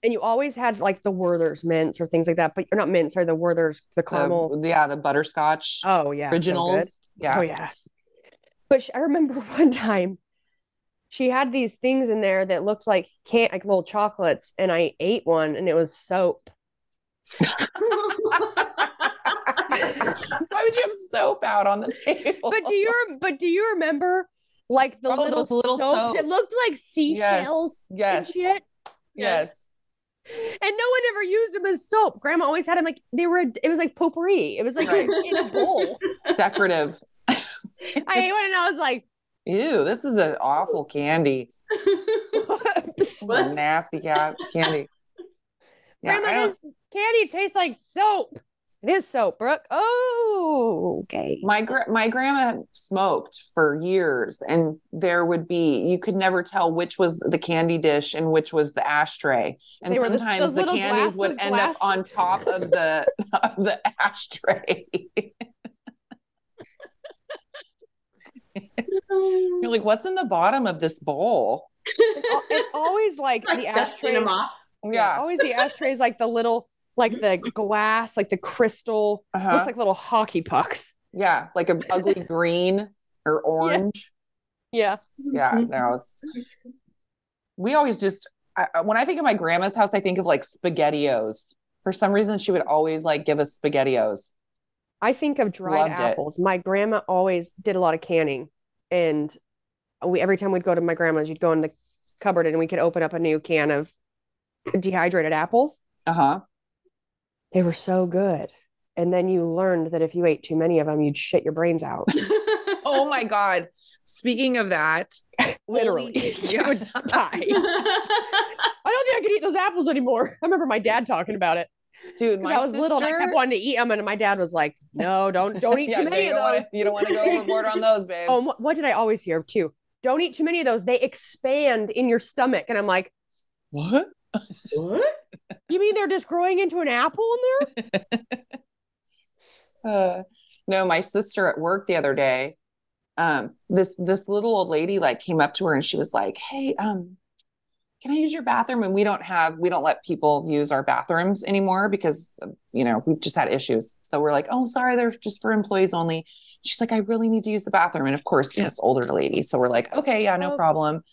And you always had like the Werther's mints or things like that, but you're not mints, or the Werther's, the caramel. The butterscotch. Oh yeah. Originals. So yeah. Oh yeah. But I remember one time she had these things in there that looked like little chocolates, and I ate one and it was soap. Why would you have soap out on the table? But do you remember like the little soaps? It looked like seashells. Yes. And shit. Yes. And no one ever used them as soap. Grandma always had them like it was like potpourri. It was like in a bowl. Decorative. I ate one and I was like, ew, this is an awful candy. Nasty candy. Yeah, Grandma, this candy tastes like soap. It is soap, Brooke. Oh, okay. My grandma smoked for years, and you could never tell which was the candy dish and which was the ashtray. And sometimes the candies would end up on top of the ashtray. You're like, what's in the bottom of this bowl? It always like the ashtrays. Yeah. Always the ashtrays, like the little, like the glass, like the crystal, looks like little hockey pucks. Yeah. Like an ugly green or orange. Yeah. Yeah. No, we always just, when I think of my grandma's house, I think of like SpaghettiOs. For some reason, she would always like give us SpaghettiOs. I think of dried apples. My grandma always did a lot of canning, and every time we'd go to my grandma's, you'd go in the cupboard and we could open up a new can of dehydrated apples. Uh-huh. They were so good. And then you learned that if you ate too many of them, you'd shit your brains out. Oh my God. Speaking of that, Literally, you would die. I don't think I could eat those apples anymore. I remember my dad talking about it. Dude, my I was little and I kept wanting to eat them, and my dad was like, "No, don't eat too many of those. You don't want to go overboard on those, babe." Oh, what did I always hear too? Don't eat too many of those. They expand in your stomach, and I'm like, what? What? You mean they're just growing into an apple in there? No, my sister at work the other day, this little old lady like came up to her and she was like, "Hey, can I use your bathroom?" And we don't let people use our bathrooms anymore because, we've just had issues. So we're like, "Oh, sorry, they're just for employees only." She's like, "I really need to use the bathroom." And of course, it's older lady. So we're like, "Okay, yeah, no problem."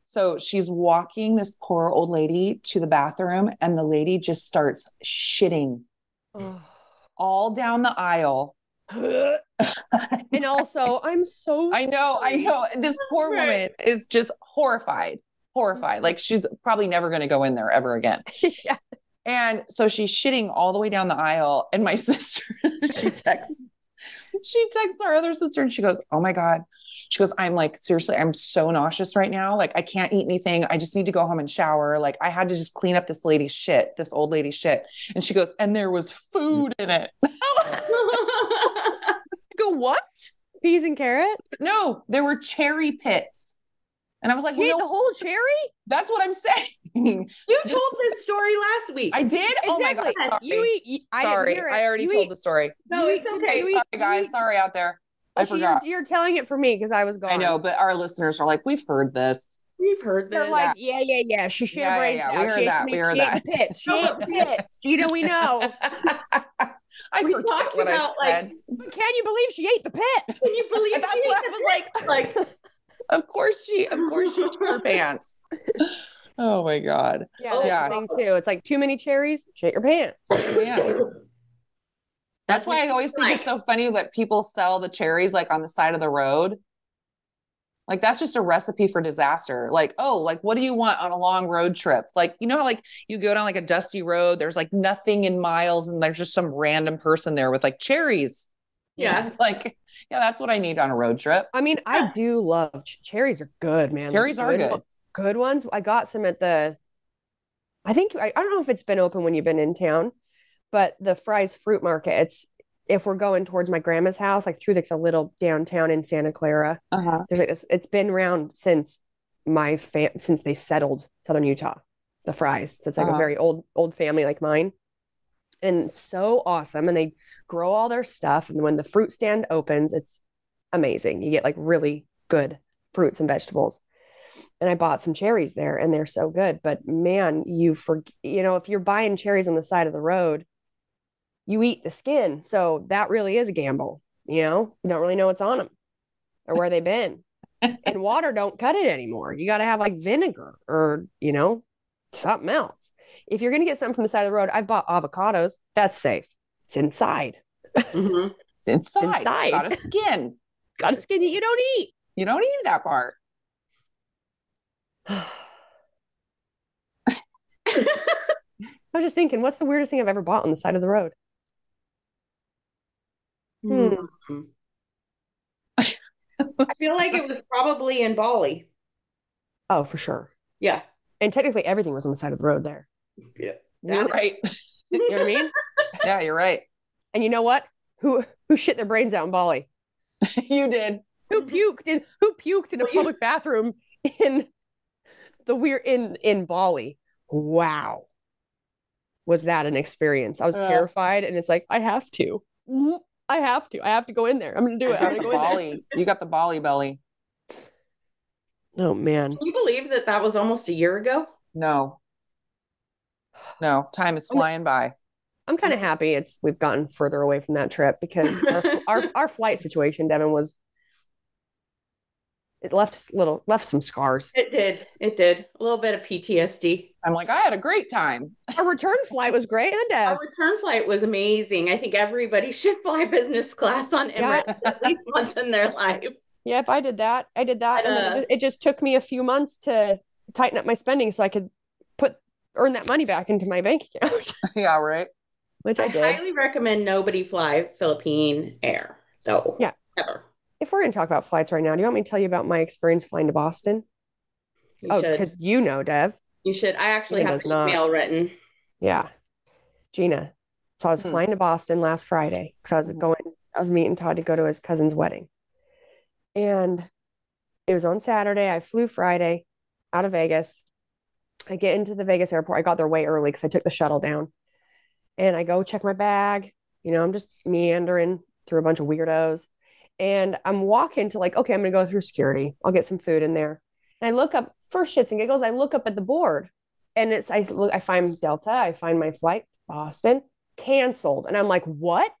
So she's walking this poor old lady to the bathroom and the lady just starts shitting all down the aisle. And also, I'm so I know. This poor woman is just horrified. Like she's probably never going to go in there ever again. Yeah. And so she's shitting all the way down the aisle. And my sister, she texts our other sister and she goes, "Oh my God." She goes, "I'm like, seriously, I'm so nauseous right now. Like, I can't eat anything. I just need to go home and shower. Like, I had to just clean up this old lady's shit." And she goes, "And there was food in it." I go, "What? Peas and carrots?" No, there were cherry pits. And I was like, "You ate the whole cherry?" That's what I'm saying. You told this story last week. I did? Exactly. Oh my God, sorry. I already told the story. No, it's okay. Sorry, guys. Sorry out there. I forgot. You're telling it for me because I was gone. I know, but our listeners are like, "We've heard this." They're like, yeah. She should have brains out. We heard that. She ate the pits. She ate the pits. Gina, we know. I forget what I said. Can you believe she ate the pits? Can you believe that's what I was like? Of course she shit her pants. Oh my God. Yeah, that's the thing too. It's like too many cherries, shit your pants. Yes. That's why I always think it's so funny that people sell the cherries like on the side of the road. Like that's just a recipe for disaster. Like, oh, like what do you want on a long road trip? Like, how like you go down like a dusty road, there's like nothing in miles and there's just some random person there with like cherries. Yeah. Like, yeah, that's what I need on a road trip. I mean, I do love cherries are good, man. Cherries are good. Good ones. I got some at I don't know if it's been open when you've been in town, but the Fry's Fruit Market, if we're going towards my grandma's house, like through the little downtown in Santa Clara, there's like this, it's been around since since they settled Southern Utah, the Fry's. So it's like a very old family like mine. And it's so awesome. And they grow all their stuff. And when the fruit stand opens, it's amazing. You get like really good fruits and vegetables. And I bought some cherries there and they're so good. But man, if you're buying cherries on the side of the road, you eat the skin. So that really is a gamble. You don't really know what's on them or where they've been. And water don't cut it anymore. You got to have like vinegar or, something else. If you're going to get something from the side of the road, I've bought avocados. That's safe. It's inside. Mm-hmm. It's inside. It's got a skin. It's got a skin that you don't eat. You don't eat that part. I was just thinking, what's the weirdest thing I've ever bought on the side of the road? I feel like it was probably in Bali. Oh, for sure. Yeah. And technically everything was on the side of the road there. Yeah. You're right. You know what I mean? Yeah, you're right. And you know what? Who shit their brains out in Bali? You did. Who puked in a public bathroom in Bali? Wow. Was that an experience? I was terrified and it's like, I have to go in there. I'm going to do it. I'm going to go in there. You got the Bali belly. Oh man. Can you believe that was almost a year ago? No, time is flying by. I'm kind of happy we've gotten further away from that trip because our flight situation, Devin, it left some scars. It did. A little bit of PTSD. I'm like, I had a great time. Our return flight was great, and Dev. Our return flight was amazing. I think everybody should fly business class on Emirates at least once in their life. Yeah, if I did that. And then it just took me a few months to tighten up my spending so I could earn that money back into my bank account. Yeah, right. Which I did. Highly recommend nobody fly Philippine Air, though. Yeah. Ever. If we're going to talk about flights right now, do you want me to tell you about my experience flying to Boston? You should. Because you know, Dev. You should. I actually Gina have does an not. email written. Yeah. Gina. So I was flying to Boston last Friday because I was meeting Todd to go to his cousin's wedding. And it was on Saturday. I flew Friday out of Vegas. I get into the Vegas airport. I got there way early because I took the shuttle down. And I go check my bag. You know, I'm just meandering through a bunch of weirdos. And I'm walking to like, okay, I'm going to go through security. I'll get some food in there. And I look up, for shits and giggles, I look up at the board. And I find Delta. I find my flight, Boston, canceled. And I'm like, what?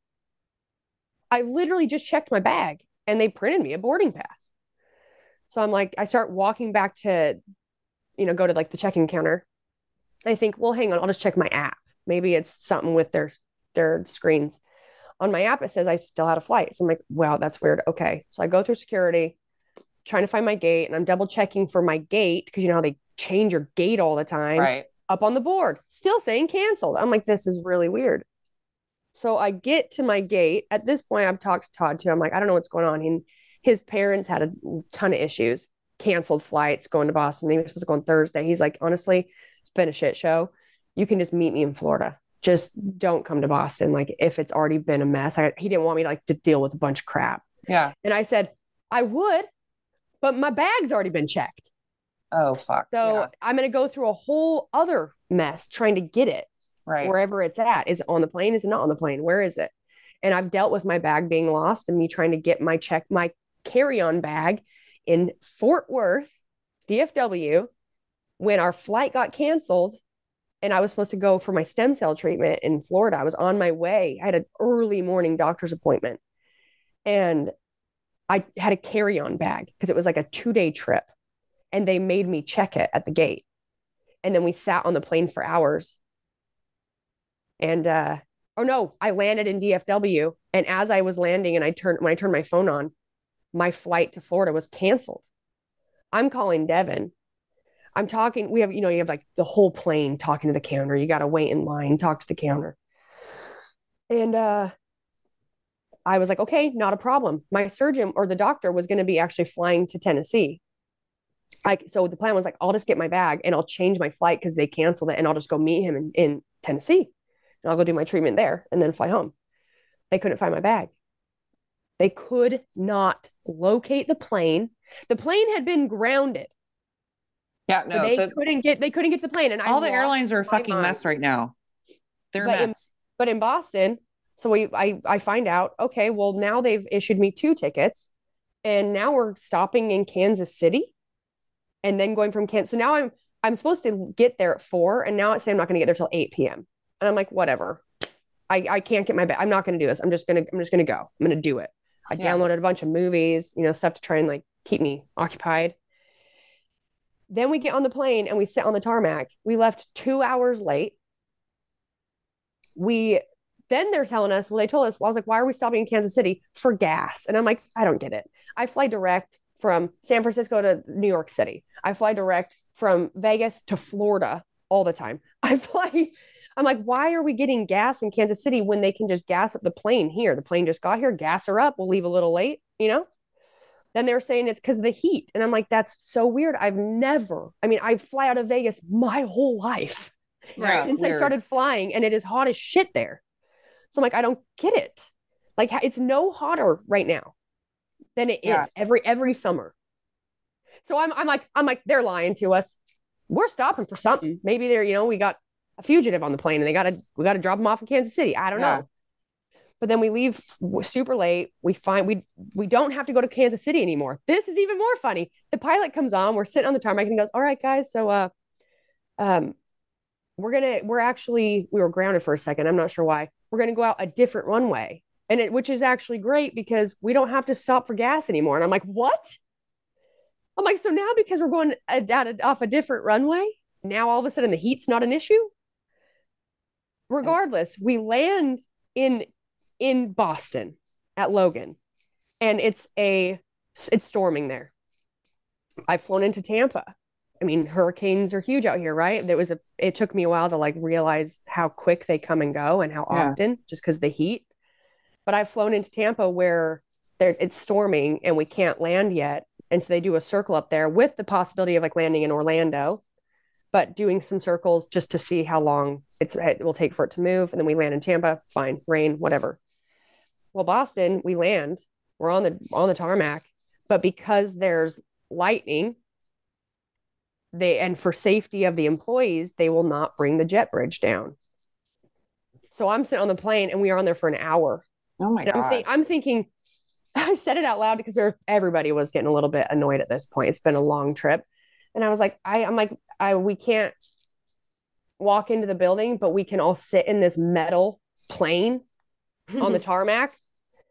I literally just checked my bag and they printed me a boarding pass. So I'm like, I start walking back to, go to like the check-in counter. I think, well, hang on, I'll just check my app. Maybe it's something with their screens. On my app, it says I still had a flight. So I'm like, wow, that's weird. Okay. So I go through security, trying to find my gate, and I'm double checking for my gate because you know how they change your gate all the time. Right. Up on the board, still saying canceled. I'm like, this is really weird. So I get to my gate. At this point, I've talked to Todd too. I'm like, I don't know what's going on. His parents had a ton of issues, canceled flights going to Boston. They were supposed to go on Thursday. He's like, honestly, it's been a shit show. You can just meet me in Florida. Just don't come to Boston. Like if it's already been a mess. He didn't want me to deal with a bunch of crap. Yeah. And I said, I would, but my bag's already been checked. Oh, fuck. So yeah. I'm going to go through a whole other mess trying to get it wherever it's at. Is it on the plane? Is it not on the plane? Where is it? And I've dealt with my bag being lost and me trying to get my carry-on bag in Fort Worth, DFW, when our flight got canceled and I was supposed to go for my stem cell treatment in Florida. I was on my way. I had an early morning doctor's appointment and I had a carry-on bag because it was like a 2-day trip. And they made me check it at the gate. And then we sat on the plane for hours. And, I landed in DFW. And as I was landing and when I turned my phone on, my flight to Florida was canceled. I'm calling Devon. I'm talking, you have like the whole plane talking to the counter. You got to wait in line, talk to the counter. And, I was like, okay, not a problem. My surgeon or the doctor was going to be actually flying to Tennessee. So the plan was like, I'll just get my bag and I'll change my flight because they canceled it and I'll just go meet him in Tennessee and I'll go do my treatment there and then fly home. They couldn't find my bag. They could not locate the plane. The plane had been grounded. Yeah, no, they couldn't get to the plane. And all the airlines are a fucking mess right now. They're a mess. But in Boston, so I find out, okay, well now they've issued me 2 tickets and now we're stopping in Kansas City. And then going from Kansas. So now I'm supposed to get there at 4. And now it's saying I'm not going to get there till 8 p.m. And I'm like, whatever. I can't get my bag. I'm not going to do this. I'm just going to go. I'm going to do it. I downloaded a bunch of movies, stuff to try and like keep me occupied. Then we get on the plane and we sit on the tarmac. We left 2 hours late. Then they're telling us, I was like, why are we stopping in Kansas City? For gas. And I'm like, I don't get it. I fly direct from San Francisco to New York City. I fly direct from Vegas to Florida all the time. I'm like, why are we getting gas in Kansas City when they can just gas up the plane here? The plane just got here, gas her up. We'll leave a little late, Then they were saying it's because of the heat. And I'm like, that's so weird. I fly out of Vegas my whole life since I started flying and it is hot as shit there. So I'm like, I don't get it. Like it's no hotter right now than it is every summer. So I'm like, they're lying to us. We're stopping for something. Maybe we got a fugitive on the plane and we got to drop them off in Kansas City. I don't know. But then we leave super late. We don't have to go to Kansas City anymore. This is even more funny. The pilot comes on. We're sitting on the tarmac and he goes, all right, guys. So, we were grounded for a second. I'm not sure why. We're going to go out a different runway. Which is actually great because we don't have to stop for gas anymore. And I'm like, what? I'm like, so now because we're going off a different runway, now all of a sudden the heat's not an issue? Regardless, we land in Boston at Logan and it's storming there. I've flown into Tampa. I mean, hurricanes are huge out here, right? It took me a while to like realize how quick they come and go and how often just because the heat. But I've flown into Tampa where it's storming and we can't land yet. And so they do a circle up there with the possibility of like landing in Orlando, but doing some circles just to see how long it will take for it to move. And then we land in Tampa, fine, rain, whatever. Well, Boston, we land, we're on the tarmac, but because there's lightning, and for safety of the employees, they will not bring the jet bridge down. So I'm sitting on the plane and we are on there for an hour. Oh my God. I'm thinking, I said it out loud because everybody was getting a little bit annoyed at this point. It's been a long trip. And I was like, we can't walk into the building, but we can all sit in this metal plane on the tarmac.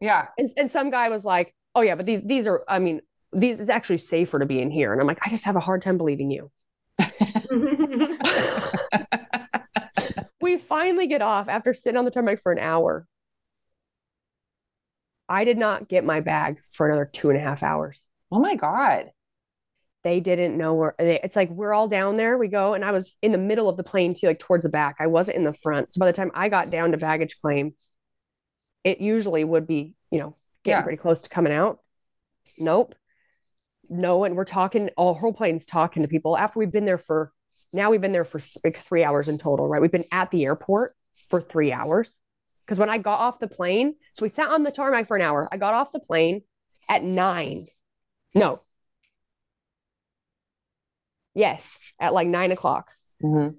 Yeah. And some guy was like, oh yeah, but these are, I mean, it's actually safer to be in here. And I'm like, I just have a hard time believing you. We finally get off after sitting on the tarmac for an hour. I did not get my bag for another 2.5 hours. Oh my God. They didn't know where it's like, we're all down there. We go. And I was in the middle of the plane too, like towards the back. I wasn't in the front. So by the time I got down to baggage claim, it usually would be, getting pretty close to coming out. Nope. No. And we're talking, all whole plane's talking to people after we've been there for like 3 hours in total, right? We've been at the airport for 3 hours. Because when I got off the plane, so we sat on the tarmac for an hour. I got off the plane at 9. No. Yes, at like 9 o'clock. Mm-hmm.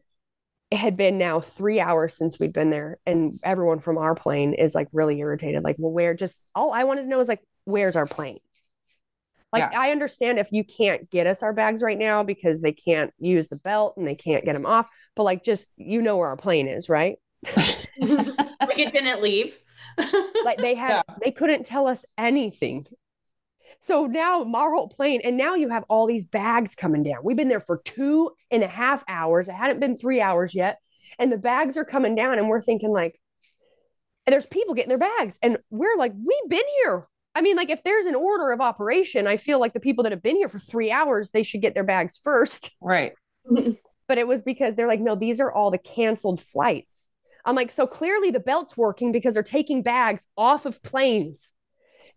It had been now 3 hours since we'd been there. And everyone from our plane is like really irritated. Like, well, all I wanted to know is like, where's our plane? Like, I understand if you can't get us our bags right now because they can't use the belt and they can't get them off. But like, just, where our plane is, right? Like it didn't leave. Like they couldn't tell us anything. So now our whole plane, and now you have all these bags coming down. We've been there for 2.5 hours. It hadn't been 3 hours yet. And the bags are coming down and we're thinking like, and there's people getting their bags. And we're like, we've been here. I mean, like if there's an order of operation, I feel like the people that have been here for 3 hours, they should get their bags first. Right. But it was because they're like, no, these are all the canceled flights. I'm like, so clearly the belt's working because they're taking bags off of planes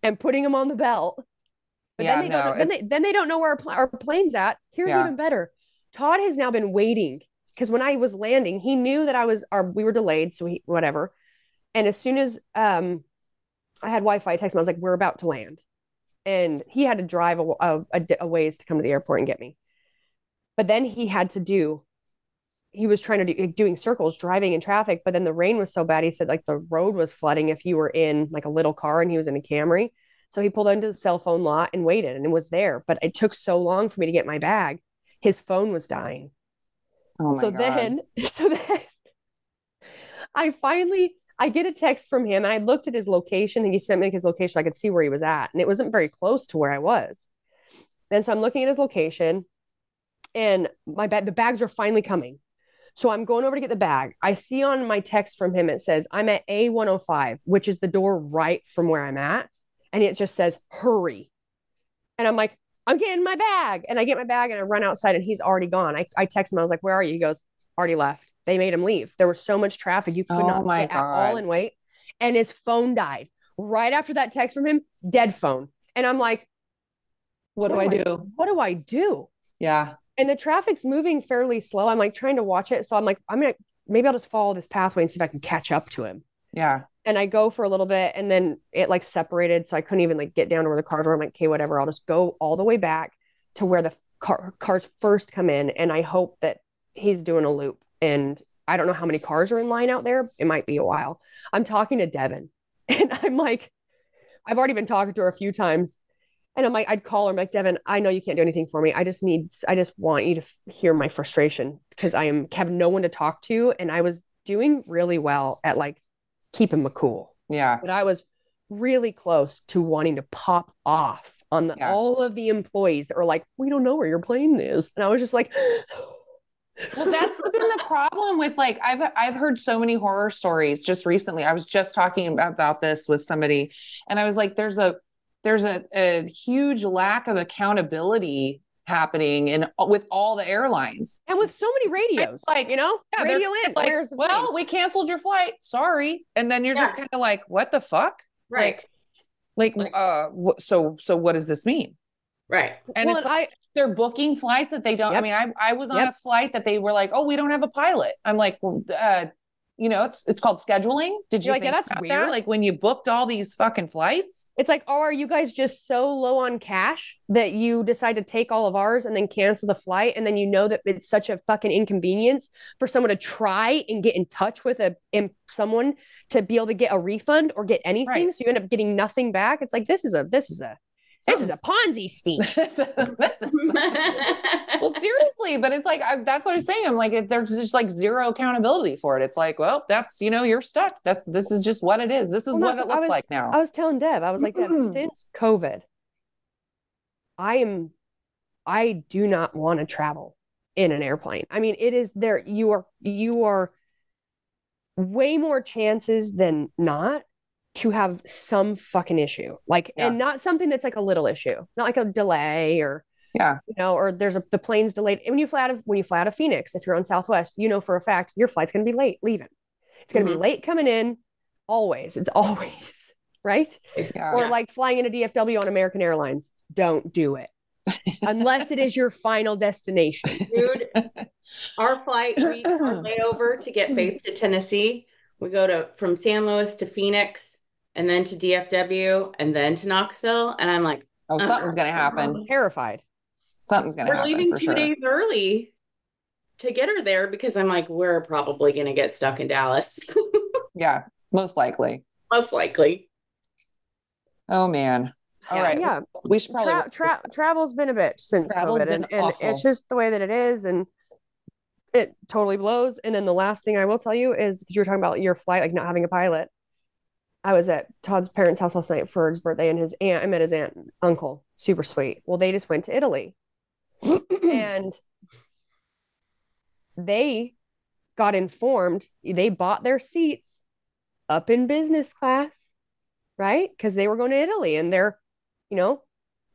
and putting them on the belt. But then they don't know where our plane's at. Here's even better. Todd has now been waiting because when I was landing, he knew that we were delayed. So whatever. And as soon as I had Wi-Fi, I texted him. I was like, we're about to land. And he had to drive a ways to come to the airport and get me. But then he was trying to doing circles, driving in traffic. But then the rain was so bad. He said like the road was flooding if you were in like a little car and he was in a Camry. So he pulled into the cell phone lot and waited and it was there. But it took so long for me to get my bag. His phone was dying. Oh my God. So then I get a text from him and I looked at his location and he sent me his location so I could see where he was at. And it wasn't very close to where I was. And so I'm looking at his location and the bags are finally coming. So I'm going over to get the bag. I see on my text from him, it says, I'm at A105, which is the door right from where I'm at. And it just says, hurry. And I'm like, I'm getting my bag. And I get my bag and I run outside and he's already gone. I text him. I was like, where are you? He goes, already left. They made him leave. There was so much traffic. You could not sit at all and wait. And his phone died. Right after that text from him, dead phone. And I'm like, what do I do? What do I do? Yeah. And the traffic's moving fairly slow. I'm like trying to watch it. So I'm like, maybe I'll just follow this pathway and see if I can catch up to him. Yeah. And I go for a little bit and then it like separated. So I couldn't even like get down to where the cars were. I'm like, okay, whatever. I'll just go all the way back to where the cars first come in. And I hope that he's doing a loop. And I don't know how many cars are in line out there. It might be a while. I'm talking to Devon and I'm like, I've already been talking to her a few times. And I'm like, I'd call her. I'm like, Devon, I know you can't do anything for me. I just want you to hear my frustration because I have no one to talk to. And I was doing really well at like keeping my cool. Yeah. But I was really close to wanting to pop off on all of the employees that were like, we don't know where your plane is. And I was just like, well, that's been the problem with like, I've heard so many horror stories just recently. I was just talking about this with somebody and I was like, there's a huge lack of accountability happening with all the airlines and with so many radios, like, radio in, like, where's the plane? We canceled your flight. Sorry. And then you're just kind of like, what the fuck? Right. Like, Like, so what does this mean? Right. And Well, it's and like they're booking flights that they don't. I Yep. mean, I was on Yep. a flight that they were like, oh, we don't have a pilot. I'm like, well, it's called scheduling. Did you You're like, yeah, think that's about weird. that? Like when you booked all these fucking flights? It's like, oh, are you guys just so low on cash that you decide to take all of ours and then cancel the flight? And then you know that it's such a fucking inconvenience for someone to try and get in touch with someone to be able to get a refund or get anything. Right. So you end up getting nothing back. It's like, this is a Ponzi scheme. Well, seriously, but it's like that's what I'm saying. I'm like, there's just like zero accountability for it. It's like, well, that's you're stuck. This is just what it is. This is what it looks like now. I was telling Deb, I was like, Deb, since COVID, I do not want to travel in an airplane. I mean, it is there. You are way more chances than not to have some fucking issue, and not something that's like a little issue, not like a delay or or the plane's delayed. And when you fly out of Phoenix, if you're on Southwest, for a fact your flight's going to be late leaving. It's going to be late coming in. Always, it's always right. Or like flying into DFW on American Airlines. Don't do it unless it is your final destination, dude. Our flight, our layover to get Faith to Tennessee. We go from San Luis to Phoenix, and then to DFW, and then to Knoxville. And I'm like, oh, something's going to happen. I'm terrified. Something's going to happen. We're leaving for 2 sure. days early to get her there because I'm like, we're probably going to get stuck in Dallas. Yeah, most likely. Most likely. Oh man. All right. Yeah. We should probably travel's been a bitch since COVID, and it's just the way that it is, and it totally blows. And then the last thing I will tell you is, because you were talking about your flight, like not having a pilot. I was at Todd's parents' house last night for his birthday, and his aunt, I met his aunt and uncle, super sweet. Well, they just went to Italy and they got informed, they bought their seats up in business class, right? Because they were going to Italy, and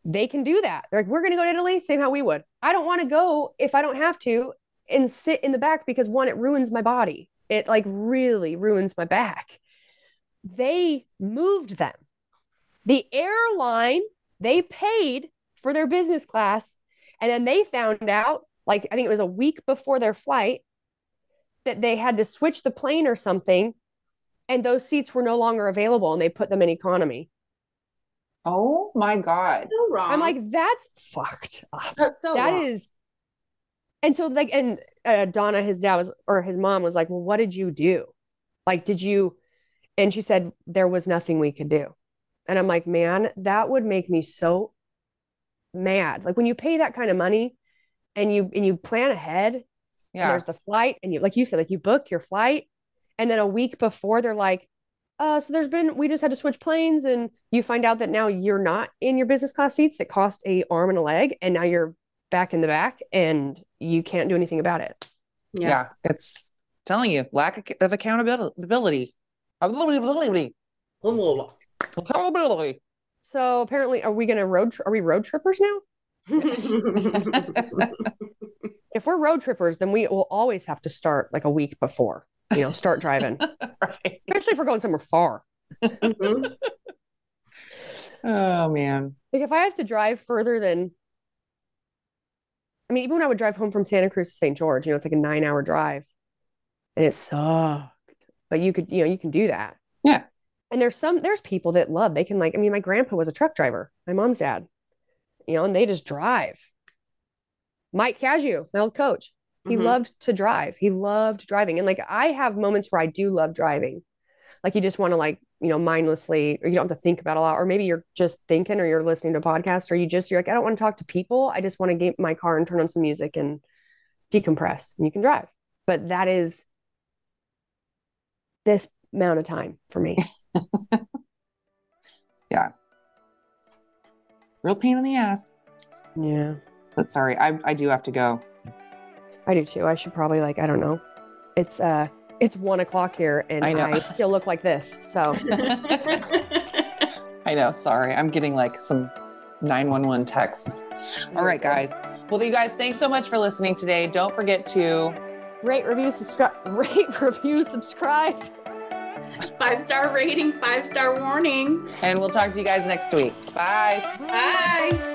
they can do that. They're like, we're going to go to Italy, same how we would. I don't want to go if I don't have to and sit in the back because one, it ruins my body. It like really ruins my back. They moved them. The airline, they paid for their business class. And then they found out, like, I think it was a week before their flight, that they had to switch the plane or something. And those seats were no longer available, and they put them in economy. Oh my God. That's so wrong. I'm like, that's fucked up. That's so That wrong. is. And so like, and Donna, his mom was like, well, what did you do? Like, did you? And she said, there was nothing we could do. And I'm like, man, that would make me so mad. Like when you pay that kind of money and you plan ahead, and there's the flight, and you, like you said, like you book your flight, and then a week before they're like, so we just had to switch planes, and you find out that now you're not in your business class seats that cost an arm and a leg, and now you're back in the back and you can't do anything about it. Yeah. It's telling you, lack of accountability. Accountability. So apparently, are we road trippers now? If we're road trippers, then we will always have to start like a week before, start driving. Right. Especially if we're going somewhere far. Mm-hmm. Oh man. Like if I have to drive further than, even when I would drive home from Santa Cruz to St. George, it's like a 9-hour drive, and it sucked. But you can do that. Yeah. And there's people that they can my grandpa was a truck driver, my mom's dad, and they just drive. Mike Cashew, my old coach, he loved to drive. He loved driving. And like, I have moments where I do love driving. Like you just want to mindlessly, or you don't have to think about a lot, or maybe you're just thinking, or you're listening to a podcast, or you're like, I don't want to talk to people. I just want to get in my car and turn on some music and decompress, and you can drive. But that is this amount of time for me. Yeah. Real pain in the ass. Yeah. But sorry, I do have to go. I do too. I should probably I don't know. It's 1:00 here, and I still look like this. So I know. Sorry, I'm getting some 911 texts. All right, guys. Well, you guys, thanks so much for listening today. Don't forget to rate, review, subscribe. 5-star rating, 5-star warning. And we'll talk to you guys next week. Bye. Bye.